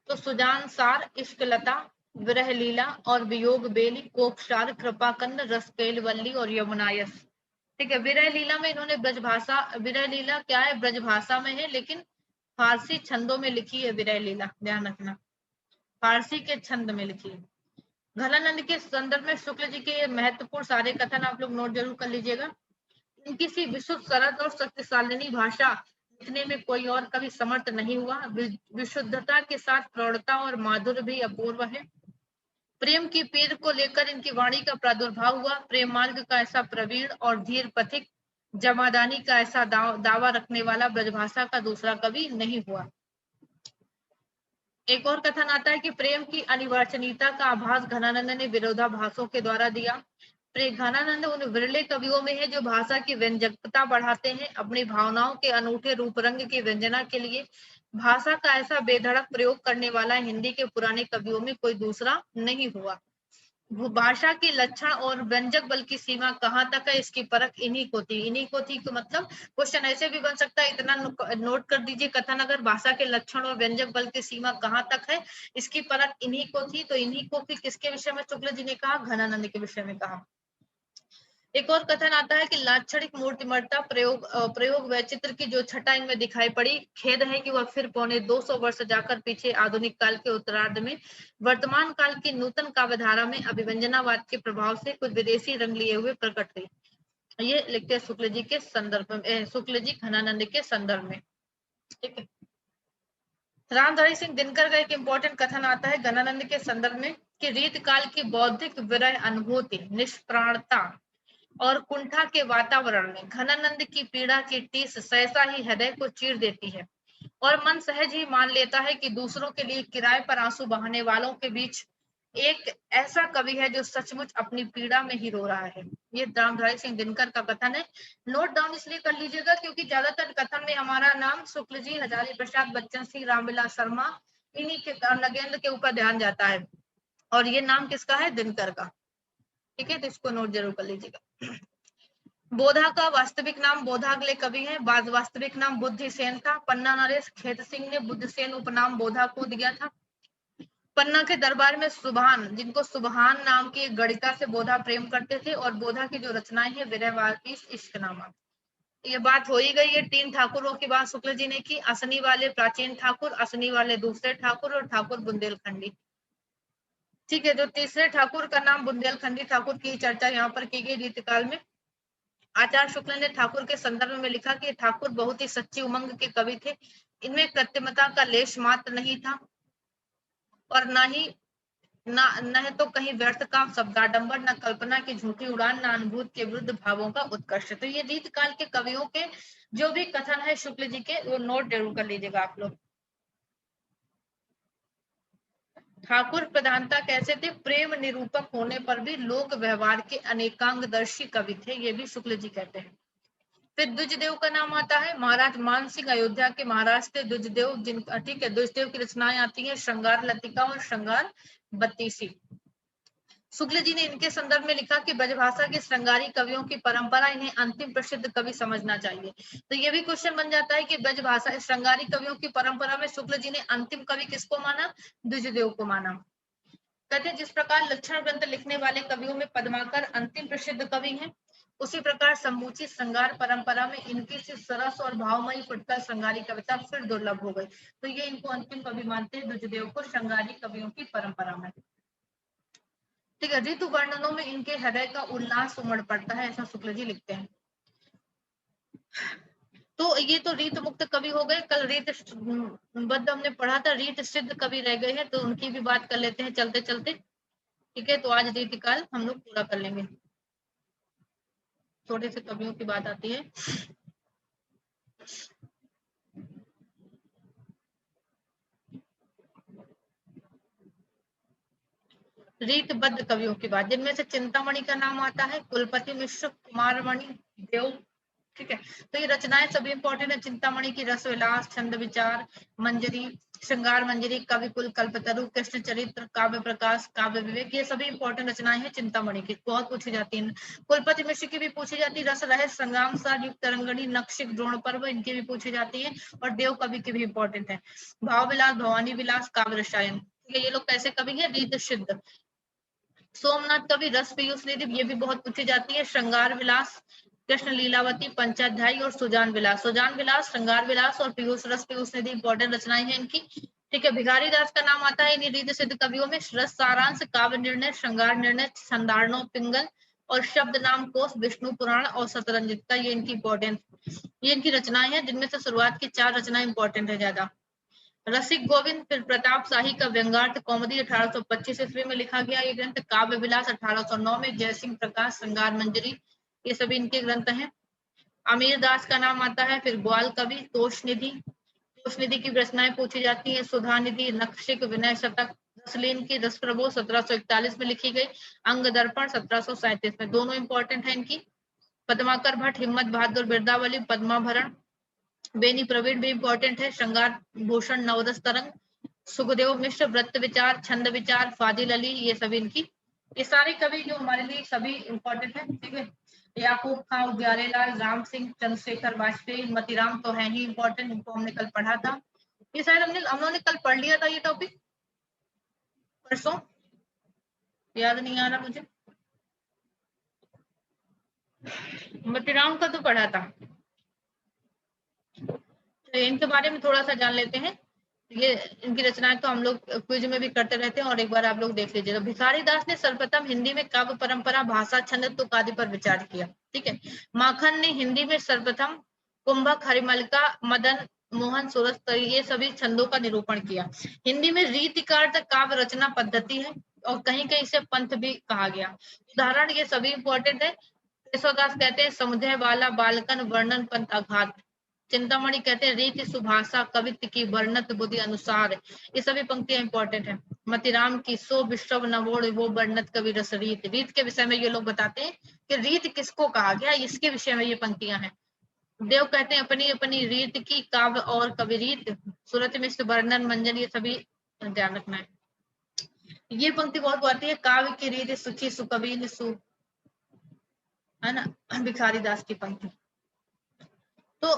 तो सुजान सार, इश्कलता, विरह लीला और वियोग बेली, कोकशार, कृपाकंद, रसकेल वल्ली और यमुनायस। ठीक है, विरह लीला में इन्होंने ब्रजभाषा, विरह लीला क्या है, ब्रजभाषा में है लेकिन फारसी छंदों में लिखी है विरह लीला, ध्यान रखना, फारसी के छंद में लिखी है। घनानंद के संदर्भ में शुक्ल जी के महत्वपूर्ण सारे कथन आप लोग नोट जरूर कर लीजिएगा। इनकी सी विशुद्ध, सरल और शक्तिशालिनी भाषा लिखने में कोई और कभी समर्थ नहीं हुआ। विशुद्धता के साथ प्रौढ़ता और माधुर्य भी अपूर्व है। प्रेम की पीर को लेकर इनकी वाणी का प्रादुर्भाव हुआ। प्रेम मार्ग का ऐसा प्रवीण और धीर पथिक, जमादानी का ऐसा दावा रखने वाला ब्रजभाषा का दूसरा कवि नहीं हुआ। एक और कथन आता है कि प्रेम की अनिर्वचनीयता का आभास घनानंद ने विरोधाभासों के द्वारा दिया। घनानंद उन विरले कवियों में है जो भाषा की व्यंजकता बढ़ाते हैं। अपनी भावनाओं के अनूठे रूप रंग की व्यंजना के लिए भाषा का ऐसा बेधड़क प्रयोग करने वाला हिंदी के पुराने कवियों में कोई दूसरा नहीं हुआ। भाषा के लक्षण और व्यंजक बल की सीमा कहाँ तक है, इसकी परख इन्हीं को थी। इन्हीं को थी तो मतलब क्वेश्चन ऐसे भी बन सकता है, इतना नोट कर दीजिए कथन, अगर भाषा के लक्षण और व्यंजक बल की सीमा कहाँ तक है, इसकी परख इन्हीं को थी। तो इन्हीं को फिर किसके विषय में शुक्ल जी ने कहा, घनानंद के विषय में कहा। एक और कथन आता है कि लाक्षणिक मूर्तिमत्ता प्रयोग वैचित्र की जो छटा इनमें दिखाई पड़ी, खेद है कि वह फिर पौने 200 वर्ष जाकर पीछे आधुनिक काल के उत्तरार्ध में वर्तमान काल की नूतन काव्यधारा में अभिव्यंजनावाद के प्रभाव से कुछ विदेशी रंग लिए हुए प्रकट हुई। ये लिखते हैं शुक्ल जी के संदर्भ में, शुक्ल जी घनानंद के संदर्भ में। ठीक है, रामधारी सिंह दिनकर का एक इंपॉर्टेंट कथन आता है घनानंद के संदर्भ में कि रीत काल की बौद्धिक विरह अनुभूति, निष्प्राणता और कुंठा के वातावरण में घनानंद की पीड़ा की टीस सहसा ही हृदय को चीर देती है और मन सहज ही मान लेता है कि दूसरों के लिए किराए पर आंसू बहाने वालों के बीच एक ऐसा कवि है जो सचमुच अपनी पीड़ा में ही रो रहा है। ये रामधारी सिंह दिनकर का कथन है। नोट डाउन इसलिए कर लीजिएगा क्योंकि ज्यादातर कथन में हमारा नाम शुक्ल जी, हजारी प्रसाद, बच्चन सिंह, रामविलास शर्मा, इन्हीं के नगेंद्र के ऊपर ध्यान जाता है और ये नाम किसका है, दिनकर का। ठीक है, तो इसको नोट जरूर कर लीजिएगा। बोधा का वास्तविक नाम बोधागले कवि है। वास्तविक नाम बुद्धिसेन था। पन्ना नरेश खेत सिंह ने बुद्धसेन उपनाम बोधा को दिया था। पन्ना के दरबार में सुभान, जिनको सुभान नाम की गणिका से बोधा प्रेम करते थे, और बोधा की जो रचनाएं है विरहवादी इश्कनामा। ये बात हो ही गई है। 3 ठाकुरों की बात शुक्ल जी ने की, असनी वाले प्राचीन ठाकुर, असनी वाले दूसरे ठाकुर और ठाकुर बुंदेलखंडी। ठीक है, जो तीसरे ठाकुर का नाम बुंदेलखंडी ठाकुर की चर्चा यहाँ पर की गई रीतिकाल में। आचार्य शुक्ल ने ठाकुर के संदर्भ में लिखा कि ठाकुर बहुत ही सच्ची उमंग के कवि थे। इनमें कृत्रिमता का लेश मात्र नहीं था और न तो कहीं व्यर्थ का शब्दाडंबर, न कल्पना की झूठी उड़ान, न अनुभूत के विरुद्ध भावों का उत्कर्ष। तो ये रीतकाल के कवियों के जो भी कथन है शुक्ल जी के, वो नोट जरूर कर लीजिएगा आप लोग। ठाकुर प्रधानता कैसे थे, प्रेम निरूपक होने पर भी लोक व्यवहार के अनेकांगदर्शी कवि थे, ये भी शुक्ल जी कहते हैं। फिर द्विजदेव का नाम आता है। महाराज मान सिंह अयोध्या के महाराज थे द्विजदेव, जिन ठीक है, द्विजदेव की रचनाएं आती हैं श्रृंगार लतिका और श्रृंगार बत्तीसी। शुक्ल जी ने इनके संदर्भ में लिखा कि ब्रजभाषा के श्रृंगारी कवियों की परंपरा इन्हें अंतिम प्रसिद्ध कवि समझना चाहिए। तो ये भी क्वेश्चन बन जाता है कि ब्रजभाषा श्रृंगारी कवियों की परंपरा में शुक्ल जी ने अंतिम कवि किसको माना, द्विजदेव को माना। कहते जिस प्रकार लक्षण ग्रंथ लिखने वाले कवियों में पद्माकर अंतिम प्रसिद्ध कवि हैं, उसी प्रकार समूची श्रृंगार परंपरा में इनकी से सरस और भावमयी फुटकर श्रृंगारी कविता फिर दुर्लभ हो गई। तो ये इनको अंतिम कवि मानते हैं द्विजदेव को श्रृंगारी कवियों की परंपरा में। ठीक है। ऋतु वर्णनों में इनके हृदय का उल्लास उमड़ पड़ता है, ऐसा शुक्ल जी लिखते हैं। तो ये तो रीत मुक्त कवि हो गए। कल रीत बद्ध हमने पढ़ा था, रीत सिद्ध कवि रह गए हैं, तो उनकी भी बात कर लेते हैं चलते चलते। ठीक है, तो आज रीतिकाल हम लोग पूरा कर लेंगे। छोटे से कवियों की बात आती है। रीतबद्ध कवियों की बात, जिनमें से चिंतामणि का नाम आता है, कुलपति मिश्र, कुमारमणि, देव। ठीक है, तो ये रचनाएं सभी इंपॉर्टेंट है। चिंतामणि की रस विलास, छंद विचार, मंजरी, श्रृंगार मंजरी, कविकुल, कल्पतरु, कृष्ण चरित्र, काव्य प्रकाश, काव्य विवेक, ये सभी इंपॉर्टेंट रचनाएं हैं चिंतामणि की, बहुत पूछी जाती है। कुलपति मिश्र की भी पूछी जाती है, रस रहे, संग्राम सार, युक्त तरंगणी, नक्षिक, द्रोण पर्व, इनकी भी पूछी जाती है। और देव कवि की भी इंपॉर्टेंट है। भाव विलास, भवानी विलास, काव्य रसायन, ये लोग कैसे कवि है? रीत सिद्ध। सोमनाथ कवि रस पीयूष निधि, ये भी बहुत पूछी जाती है। श्रृंगार विलास, कृष्ण लीलावती, पंचाध्यायी और सुजान विलास। सुजान विलास, श्रृंगार विलास और पीयूष रस पीयूष निधि इंपॉर्टेंट रचनाएं हैं इनकी। ठीक है, भिखारी दास का नाम आता है इन रीत सिद्ध कवियों में। रस सारांश, काव्य निर्णय, श्रृंगार निर्णय, संधारणों पिंगल और शब्द नाम कोश, विष्णु पुराण और शतरंजित का, ये इनकी इंपॉर्टेंट, ये इनकी रचनाएं हैं, जिनमें से शुरुआत की 4 रचनाएं इंपॉर्टेंट है ज्यादा। रसिक गोविंद, फिर प्रताप शाही का व्यंगार्थ कौमुदी 1825 ईस्वी में लिखा गया ये ग्रंथ। काव्य विलास 1809 में, जयसिंह प्रकाश, श्रृंगार मंजरी, ये सभी इनके ग्रंथ हैं। अमीर दास का नाम आता है। फिर ग्वाल कवि, तोष निधि, तोष निधि की रचनाएं पूछी जाती है। सुधा निधि, नक्षिक, विनय शतक, रसलीन की रस प्रभु 1741 में लिखी गई। अंग दर्पण 1737 में, दोनों इंपॉर्टेंट है इनकी। पद्माकर भट्ट, हिम्मत बहादुर बिरदावली, पद्माभरण, बेनी प्रवीण भी इंपॉर्टेंट है। श्रृंगार भूषण, नवरस तरंग, सुखदेव मिश्र, व्रत विचार, छंद विचार, फाजिल अली, ये सभी इनकी, ये सारे कवि जो हमारे लिए सभी इंपॉर्टेंट है। ठीक है, याकूब खां, उद्यालेलाल, राम सिंह, चंद्रशेखर वाजपेयी, मतीराम तो है ही इंपॉर्टेंट, इनको हमने कल पढ़ा था। ये शायद हम लोगों ने कल पढ़ लिया था ये टॉपिक परसों, याद नहीं आ रहा मुझे। मतीराम का तो पढ़ा था, तो इनके बारे में थोड़ा सा जान लेते हैं। ये इनकी रचनाएं तो हम लोग क्विज में भी करते रहते हैं, और एक बार आप लोग देख लीजिएगा। भिखारी दास ने सर्वप्रथम हिंदी में काव्य परंपरा, भाषा, छंद, तुक आदि पर विचार किया। ठीक है, माखन ने हिंदी में सर्वप्रथम कुंभक, हरिमल्लिका, मदन मोहन, सूरज, ये सभी छंदों का निरूपण किया। हिंदी में रीतिकार काव्य रचना पद्धति है, और कहीं कहीं से पंथ भी कहा गया। उदाहरण ये सभी इंपॉर्टेंट है। केशवदास कहते हैं समुदय वाला बालकन वर्णन पंथ अघात। चिंतामणि कहते हैं रीति सुभाषा कवित्व की वर्णत बुद्धि अनुसार, ये सभी पंक्तियां इंपॉर्टेंट है। मतीराम की सो विश्व नवोड़ वो वर्णत कवि रस रीत, रीत के विषय में ये लोग बताते हैं कि रीत किसको कहा गया, इसके विषय में ये पंक्तियां हैं। देव कहते हैं अपनी अपनी रीत की काव्य और कवि रीत, सूरत मिश्र वर्णन मंजन, ये सभी ध्यान रखना है। ये पंक्ति बहुत आती है, काव्य की रीत सुखी सुकवि सु, है ना, भिखारी दास की पंक्ति। तो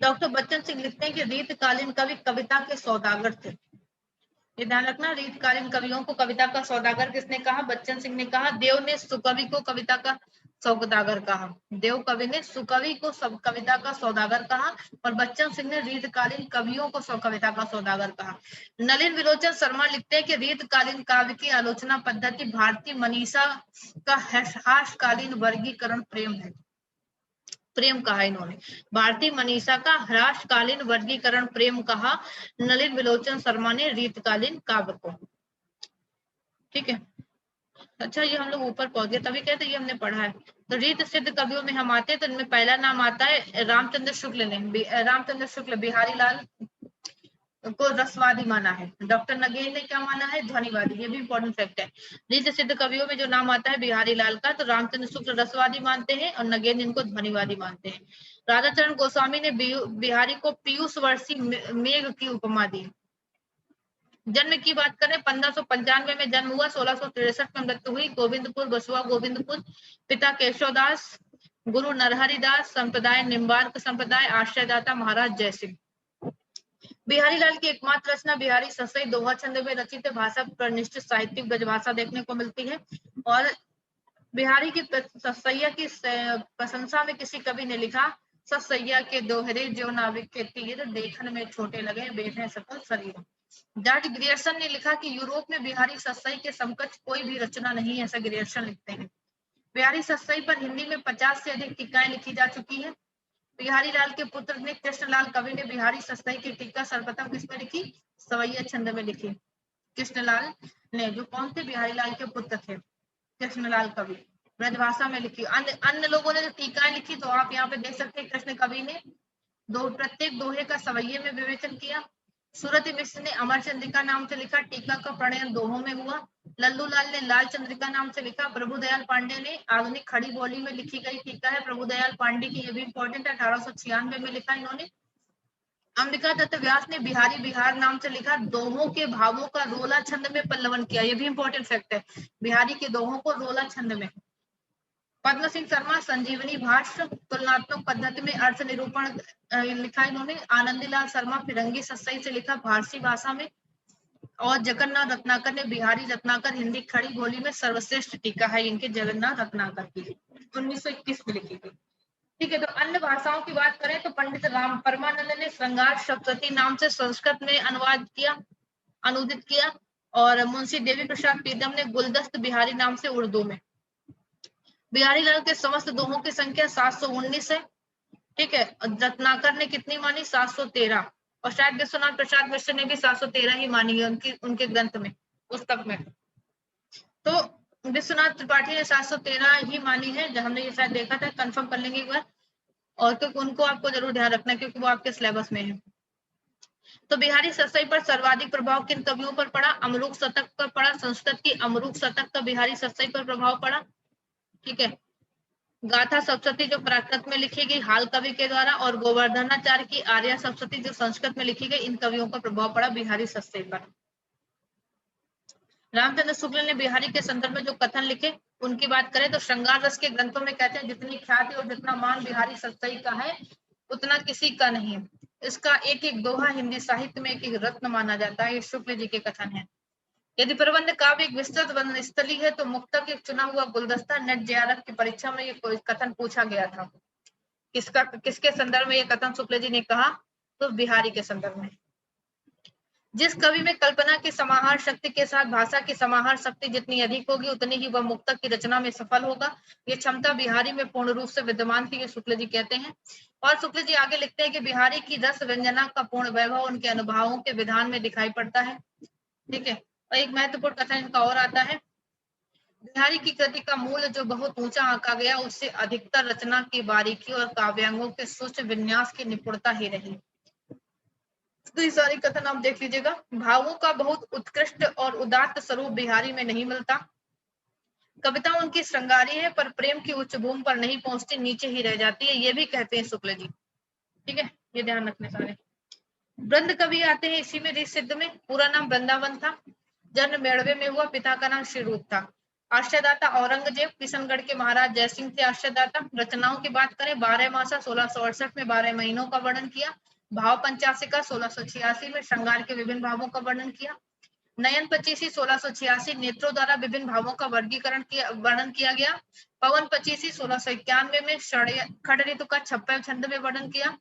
डॉक्टर बच्चन सिंह लिखते हैं कि रीतकालीन कवि कविता के सौदागर थे। ये ध्यान रखना, रीतकालीन कवियों को कविता का सौदागर किसने कहा? बच्चन सिंह ने कहा। देव ने सुकवि को कविता का सौदागर कहा। देव कवि ने सुकवि को सब कविता का सौदागर कहा, और बच्चन सिंह ने रीतकालीन कवियों को कविता का सौदागर कहा। नलिन विलोचन शर्मा लिखते हैं कि रीतकालीन काव्य की आलोचना पद्धति भारतीय मनीषा का हासकालीन वर्गीकरण प्रेम है। प्रेम कहा इन्होंने, भारतीय मनीषा का ह्रासकालीन वर्गीकरण प्रेम कहा नलिन विलोचन शर्मा ने रीतकालीन काव्य को। ठीक है, अच्छा ये हम लोग ऊपर पहुंच गए, तभी कहते ये हमने पढ़ा है। तो रीत सिद्ध कवियों में हम आते हैं, तो इनमें पहला नाम आता है रामचंद्र शुक्ल ने। रामचंद्र शुक्ल बिहारी लाल को रसवादी माना है। डॉक्टर नगेन ने क्या माना है? ध्वनिवादी, ये भी इंपॉर्टेंट फैक्ट है। रीत सिद्ध कवियों में जो नाम आता है बिहारी लाल का, तो रामचंद्र शुक्ल रसवादी मानते हैं और नगेन इनको ध्वनिवादी मानते हैं। राधाचरण गोस्वामी ने बिहारी को पीयूष वर्षी मेघ की उपमा दी। जन्म की बात करें, 1595 में जन्म हुआ, 1663 में मृत्यु हुई। गोविंदपुर, बसुआ गोविंदपुर। पिता केशवदास, गुरु नरहरिदास, संप्रदाय निम्बार्क संप्रदाय, आश्रयदाता महाराज जयसिंह। बिहारी लाल की एकमात्र रचना बिहारी ससई दोहा छंद में रचित भाषा पर निश्चित साहित्यिक ब्रजभाषा देखने को मिलती है। और बिहारी की ससैया की प्रशंसा में किसी कवि ने लिखा, ससैया के दोहरे जो नाविक के तीर, देखन में छोटे लगे बेधे सकल शरीर। जॉर्ज ग्रियर्सन ने लिखा कि यूरोप में बिहारी सतसई के समकक्ष कोई भी रचना नहीं है, ऐसा ग्रियर्सन लिखते हैं। बिहारी सतसई पर हिंदी में 50 से अधिक टीकाएं लिखी जा चुकी है। बिहारी लाल के पुत्र ने कृष्णलाल कवि ने बिहारी सतसई की टीका सर्वप्रथम किसमें लिखी? सवैया छंद में लिखी। कृष्णलाल ने, जो कौन थे? बिहारी लाल के पुत्र थे कृष्णलाल कवि, ब्रजभाषा में लिखी। अन्य लोगों ने जो टीकाएं लिखी तो आप यहाँ पे देख सकते हैं, कृष्ण कवि ने प्रत्येक दोहे का सवैये में विवेचन किया। सूरत मिश्र ने अमर चंद्रिका नाम से लिखा, टीका का प्रणयन दोहों में हुआ। लल्लू लाल ने लाल चंद्रिका नाम से लिखा। प्रभुदयाल पांडे ने आधुनिक खड़ी बोली में लिखी गई टीका है प्रभुदयाल पांडे की, ये भी इंपॉर्टेंट है, 1896 में लिखा इन्होंने। अंबिका दत्त व्यास ने बिहारी बिहार नाम से लिखा, दोहों के भावों का रोला छंद में पल्लवन किया, ये भी इंपॉर्टेंट फैक्ट है, बिहारी के दोहों को रोला छंद में। पद्म सिंह शर्मा संजीवनी भाष्य तुलनात्मक पद्धति में अर्थ निरूपण लिखा इन्होंने। आनंदीलाल शर्मा फिरंगी सतसई से लिखा फारसी भाषा में। और जगन्नाथ रत्नाकर ने बिहारी रत्नाकर हिंदी खड़ी बोली में सर्वश्रेष्ठ टीका है इनके, जगन्नाथ रत्नाकर की, 1921 में लिखी गई। ठीक है, तो अन्य भाषाओं की बात करें तो पंडित राम परमानंद ने श्रृंगार सप्तशती नाम से संस्कृत में अनुवाद किया, अनुदित किया। और मुंशी देवी प्रसाद पीदम ने गुलदस्त बिहारी नाम से उर्दू में। बिहारी लाल के समस्त दोहों की संख्या 719 है। ठीक है, रत्नाकर ने कितनी मानी? 713। और शायद विश्वनाथ प्रसाद मिश्र ने भी 713 ही मानी है उनके ग्रंथ में, पुस्तक में। तो विश्वनाथ त्रिपाठी ने 713 ही मानी है, जब हमने ये शायद देखा था, कंफर्म कर लेंगे एक बार। और क्योंकि उनको आपको जरूर ध्यान रखना है क्योंकि वो आपके सिलेबस में है। तो बिहारी सतसई पर सर्वाधिक प्रभाव किन कवियों पर पड़ा? अमरूक शतक पर पड़ा, संस्कृत की अमरूक शतक का बिहारी सतसई पर प्रभाव पड़ा। ठीक है, गाथा सप्तशती जो प्राकृत में लिखी गई हाल कवि के द्वारा, और गोवर्धनाचार्य की आर्या सप्तशती जो संस्कृत में लिखी गई, इन कवियों का प्रभाव पड़ा बिहारी सतसई पर। रामचंद्र शुक्ल ने बिहारी के संदर्भ में जो कथन लिखे उनकी बात करें तो श्रृंगार रस के ग्रंथों में कहते हैं, जितनी ख्याति और जितना मान बिहारी सतसई का है उतना किसी का नहीं। इसका एक एक दोहा हिंदी साहित्य में एक एक रत्न माना जाता है, ये शुक्ल जी के कथन है। यदि प्रबंध काव्य एक विस्तृत वर्णन स्थली है तो मुक्तक एक चुना हुआ गुलदस्ता। नेट जेआरएफ की परीक्षा में ये कथन पूछा गया था, किसके संदर्भ में ये कथन शुक्ल जी ने कहा? तो बिहारी के संदर्भ में। जिस कवि में कल्पना की समाहार शक्ति के साथ भाषा की समाहार शक्ति जितनी अधिक होगी उतनी ही वह मुक्तक की रचना में सफल होगा। ये क्षमता बिहारी में पूर्ण रूप से विद्यमान थी, ये शुक्ल जी कहते हैं। और शुक्ल जी आगे लिखते हैं कि बिहारी की रस व्यंजना का पूर्ण वैभव उनके अनुभवों के विधान में दिखाई पड़ता है। ठीक है, और एक महत्वपूर्ण कथन इनका और आता है, बिहारी की कृति का मूल जो बहुत ऊंचा आंका गया उससे अधिकतर रचना की बारीकी और काव्यांगों के सूक्ष्म विन्यास की निपुणता ही रही। तो ये सारे कथन आप देख लीजिएगा। भावों का बहुत उत्कृष्ट और उदात्त स्वरूप बिहारी में नहीं मिलता। कविता उनकी श्रृंगारी है पर प्रेम की उच्च भूमि पर नहीं पहुंचती, नीचे ही रह जाती है, ये भी कहते हैं शुक्ल जी। ठीक है, ये ध्यान रखने सारे। वृंद कवि आते हैं इसी में ऋषि सिद्ध में। पूरा नाम वृंदावन था, जन्म मेड़वे में हुआ, पिता का नाम श्रीरूप था। आश्रयदाता औरंगजेब, किशनगढ़ के महाराज जयसिंह थे आश्रयदाता। रचनाओं की बात करें, 12 मासा 1668 में 12 महीनों का वर्णन किया। भाव पंचाशिका 1686 में श्रृंगार के विभिन्न भावों का वर्णन किया। नयन पचीसी 1686 नेत्रों द्वारा विभिन्न भावों का वर्णन किया गया। पवन पचीसी 1691 में खड़ ऋतु का 56 छंद में वर्णन किया।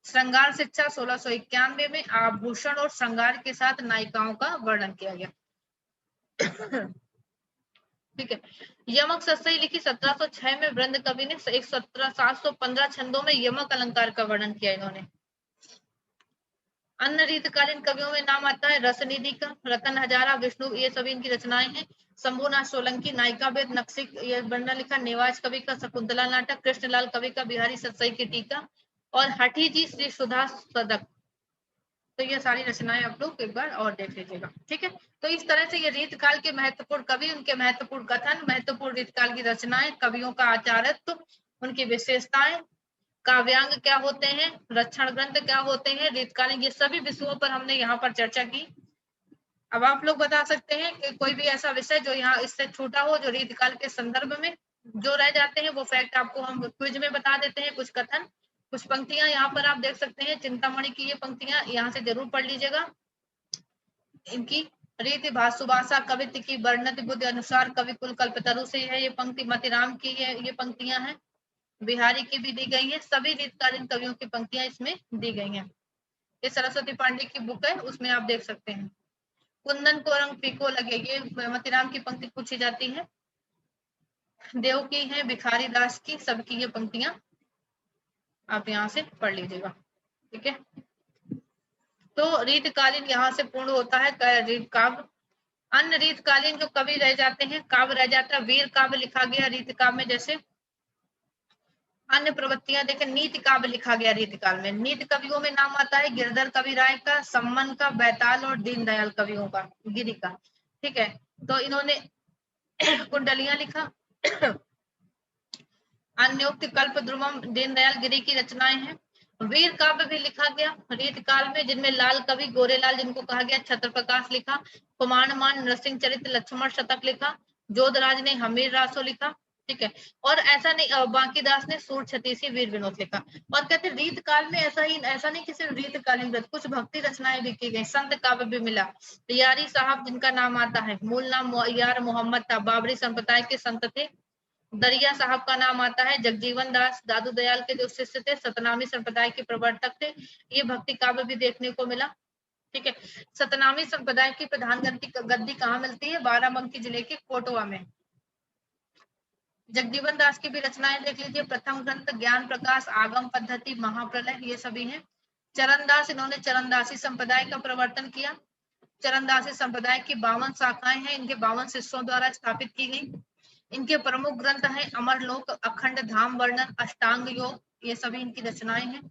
श्रृंगार शिक्षा 1691 में आभूषण और श्रृंगार के साथ नायिकाओं का वर्णन किया गया। ठीक है, यमक सतसई लिखी 1706 में वृंद कवि ने 715 छंदों में यमक अलंकार का वर्णन किया इन्होंने। अन्य रीतकालीन कवियों में नाम आता है रसनिधि का, रतन हजारा, विष्णु, ये सभी इनकी रचनाएं हैं। शंभुनाथ सोलंकी नायिका वेद नक्सिक ये वर्णन लिखा। नेवाज कवि का शकुंतला नाटक, कृष्णलाल कवि का बिहारी सतसई की टीका, और हठी जी श्री सुधा सदक। तो ये सारी रचनाएं आप लोग एक बार और देख लीजिएगा। ठीक है, तो इस तरह से ये रीतकाल के महत्वपूर्ण कवि, उनके महत्वपूर्ण कथन, महत्वपूर्ण रीतकाल की रचनाएं, कवियों का आचार्यत्व, उनकी विशेषताएं, काव्यांग क्या होते हैं, रक्षण ग्रंथ क्या होते हैं, रीतकालीन, ये सभी विषयों पर हमने यहाँ पर चर्चा की। अब आप लोग बता सकते हैं कि कोई भी ऐसा विषय जो यहाँ इससे छूटा हो, जो रीतकाल के संदर्भ में जो रह जाते हैं वो फैक्ट आपको हम क्विज में बता देते हैं। कुछ कथन, कुछ पंक्तियां यहाँ पर आप देख सकते हैं, चिंतामणि की ये पंक्तियां यहाँ से जरूर पढ़ लीजिएगा। इनकी रीति भाषुभाषा कवित्व की वर्णति बुद्धि अनुसार कवि कुल कल्पतरु से है ये पंक्ति, मतिराम की ये पंक्तियां हैं, बिहारी की भी दी गई है, सभी रीतकालीन कवियों की पंक्तियां इसमें दी गई हैं। ये सरस्वती पांडे की बुक है, उसमें आप देख सकते हैं। कुंदन को रंग फीको लगे, ये मोतीराम की पंक्ति पूछी जाती है। देव की है, भिखारी दास की, सबकी ये पंक्तियां आप यहाँ से पढ़ लीजिएगा। ठीक है, तो रीतकालीन यहाँ से पूर्ण होता है काव्य। अन्य रीतकालीन जो कवि रह जाते हैं, काव्य रह जाता है, वीर काव्य लिखा गया रीत काव्य में। जैसे अन्य प्रवृत्तियां देखें, नीति काव्य लिखा गया रीतकाल में। नीति कवियों में नाम आता है गिरधर कवि राय का, सम्मन का, बैताल और दीनदयाल कवियों का, गिरी का। ठीक है, तो इन्होंने कुंडलियां लिखा। अन्योक्त कल्प ध्रुवम दीनदयाल गिरी की रचनाएं हैं। वीर काव्य भी लिखा गया रीत काल में, जिनमें लाल कवि गोरेलाल जिनको कहा गया छत्र प्रकाश लिखा, कुमारमान नरसिंह चरित्र लक्ष्मण शतक लिखा, जोधराज ने हमीर रासो लिखा। ठीक है, और ऐसा नहीं बांकीदास ने सूर छत्तीसी वीर विनोद लिखा। और कहते रीत काल में ऐसा नहीं कि सिर्फ रीतकालीन कुछ भक्ति रचनाएं भी की गई, संत काव्य भी मिला। यारी साहब जिनका नाम आता है, मूल नाम यार मोहम्मद था, बाबरी संप्रदाय के संत थे। दरिया साहब का नाम आता है, जगजीवन दास दादू दयाल के जो शिष्य थे, सतनामी संप्रदाय के प्रवर्तक थे। ये भक्ति काव्य भी देखने को मिला। ठीक है, सतनामी संप्रदाय की प्रधान गद्दी कहाँ मिलती है? बाराबंकी जिले के कोटवा में। जगजीवन दास की भी रचनाएं देख लीजिए। प्रथम ग्रंथ ज्ञान प्रकाश, आगम पद्धति, महाप्रलय, ये सभी हैं। चरणदास, इन्होंने चरणदासी संप्रदाय का प्रवर्तन किया। चरणदासी संप्रदाय की 52 शाखाएं हैं, इनके 52 शिष्यों द्वारा स्थापित की गई। इनके प्रमुख ग्रंथ हैं अमरलोक, अखंड धाम वर्णन, अष्टांग योग, ये सभी इनकी रचनाएं हैं।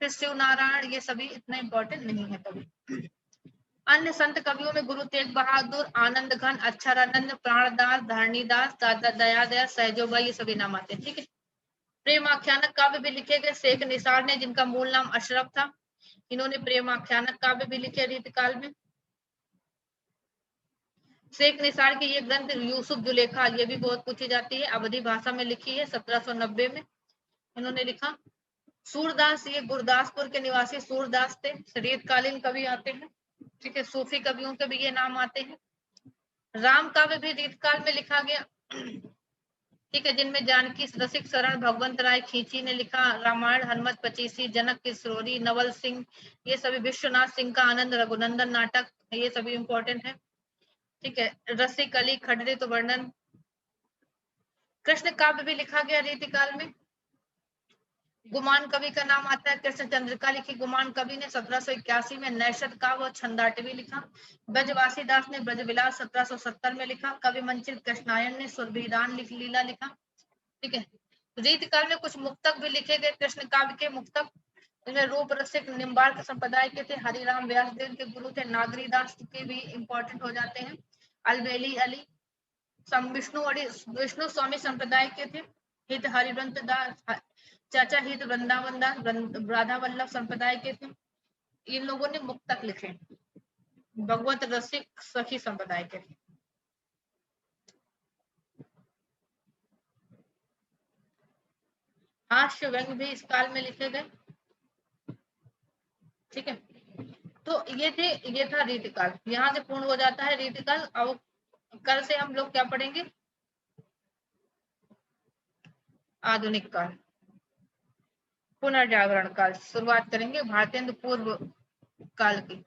फिर शिव नारायण, ये सभी इतने इंपॉर्टेंट नहीं है कवि। अन्य संत कवियों में गुरु तेग बहादुर, आनंद घन, अक्षरानंद, प्राणदास, धरणीदास, दादा दयादया, सहजोबाई, ये सभी नाम आते हैं। ठीक है, प्रेम आख्यानक काव्य भी लिखे गए शेख निसार ने, जिनका मूल नाम अशरफ था। इन्होंने प्रेम आख्यानक काव्य भी लिखे रीतकाल में। शेख निसार की ये ग्रंथ यूसुफ जुलेखा, ये भी बहुत पूछी जाती है, अवधी भाषा में लिखी है, 1790 में इन्होंने लिखा। सूरदास, ये गुरदासपुर के निवासी सूरदास थे, रीतकालीन कवि आते हैं। ठीक है, सूफी कवियों के भी ये नाम आते हैं। राम काव्य भी रीतकाल में लिखा गया। ठीक है, जिनमें जानकी रसिक शरण भगवंत राय खींची ने लिखा रामायण, हनुमत पचीसी, जनक किशोरी, नवल सिंह, ये सभी, विश्वनाथ सिंह का आनंद रघुनंदन नाटक, ये सभी इंपॉर्टेंट है। ठीक है, रसिक अली खडरित वर्णन। कृष्ण काव्य भी लिखा गया रीतिकाल में। गुमान कवि का नाम आता है कृष्ण चंद्रिका लिखी गुमान कवि ने 1781 में। नैषद काव्य और छंदाटवी लिखा। ब्रजवासी दास ने ब्रजविलास 1770 में लिखा। कवि मंचिल कृष्णायन ने सुरभिदान लीला लिखा। ठीक है, रीतकाल में कुछ मुक्तक भी लिखे गए कृष्ण काव्य के मुक्तक, इनमें रूप रसिक निम्बार्क संप्रदाय के थे, हरिराम व्यासदेव के गुरु थे, नागरी दास के भी इंपॉर्टेंट हो जाते हैं, अलबेली अली, विष्णु स्वामी संप्रदाय के थे, हित हरिवंत दास, चाचा हित वृंदावन दास राधा वल्लभ संप्रदाय के थे। इन लोगों ने मुक्तक लिखे, भगवत रसिक सखी संप्रदाय के थे। हास्य व्यंग भी इस काल में लिखे गए। ठीक है, तो ये था रीतिकाल, यहाँ से पूर्ण हो जाता है रीतिकाल। अब कल से हम लोग क्या पढ़ेंगे? आधुनिक काल, पुनर्जागरण काल शुरुआत करेंगे, भारतेंदु पूर्व काल की।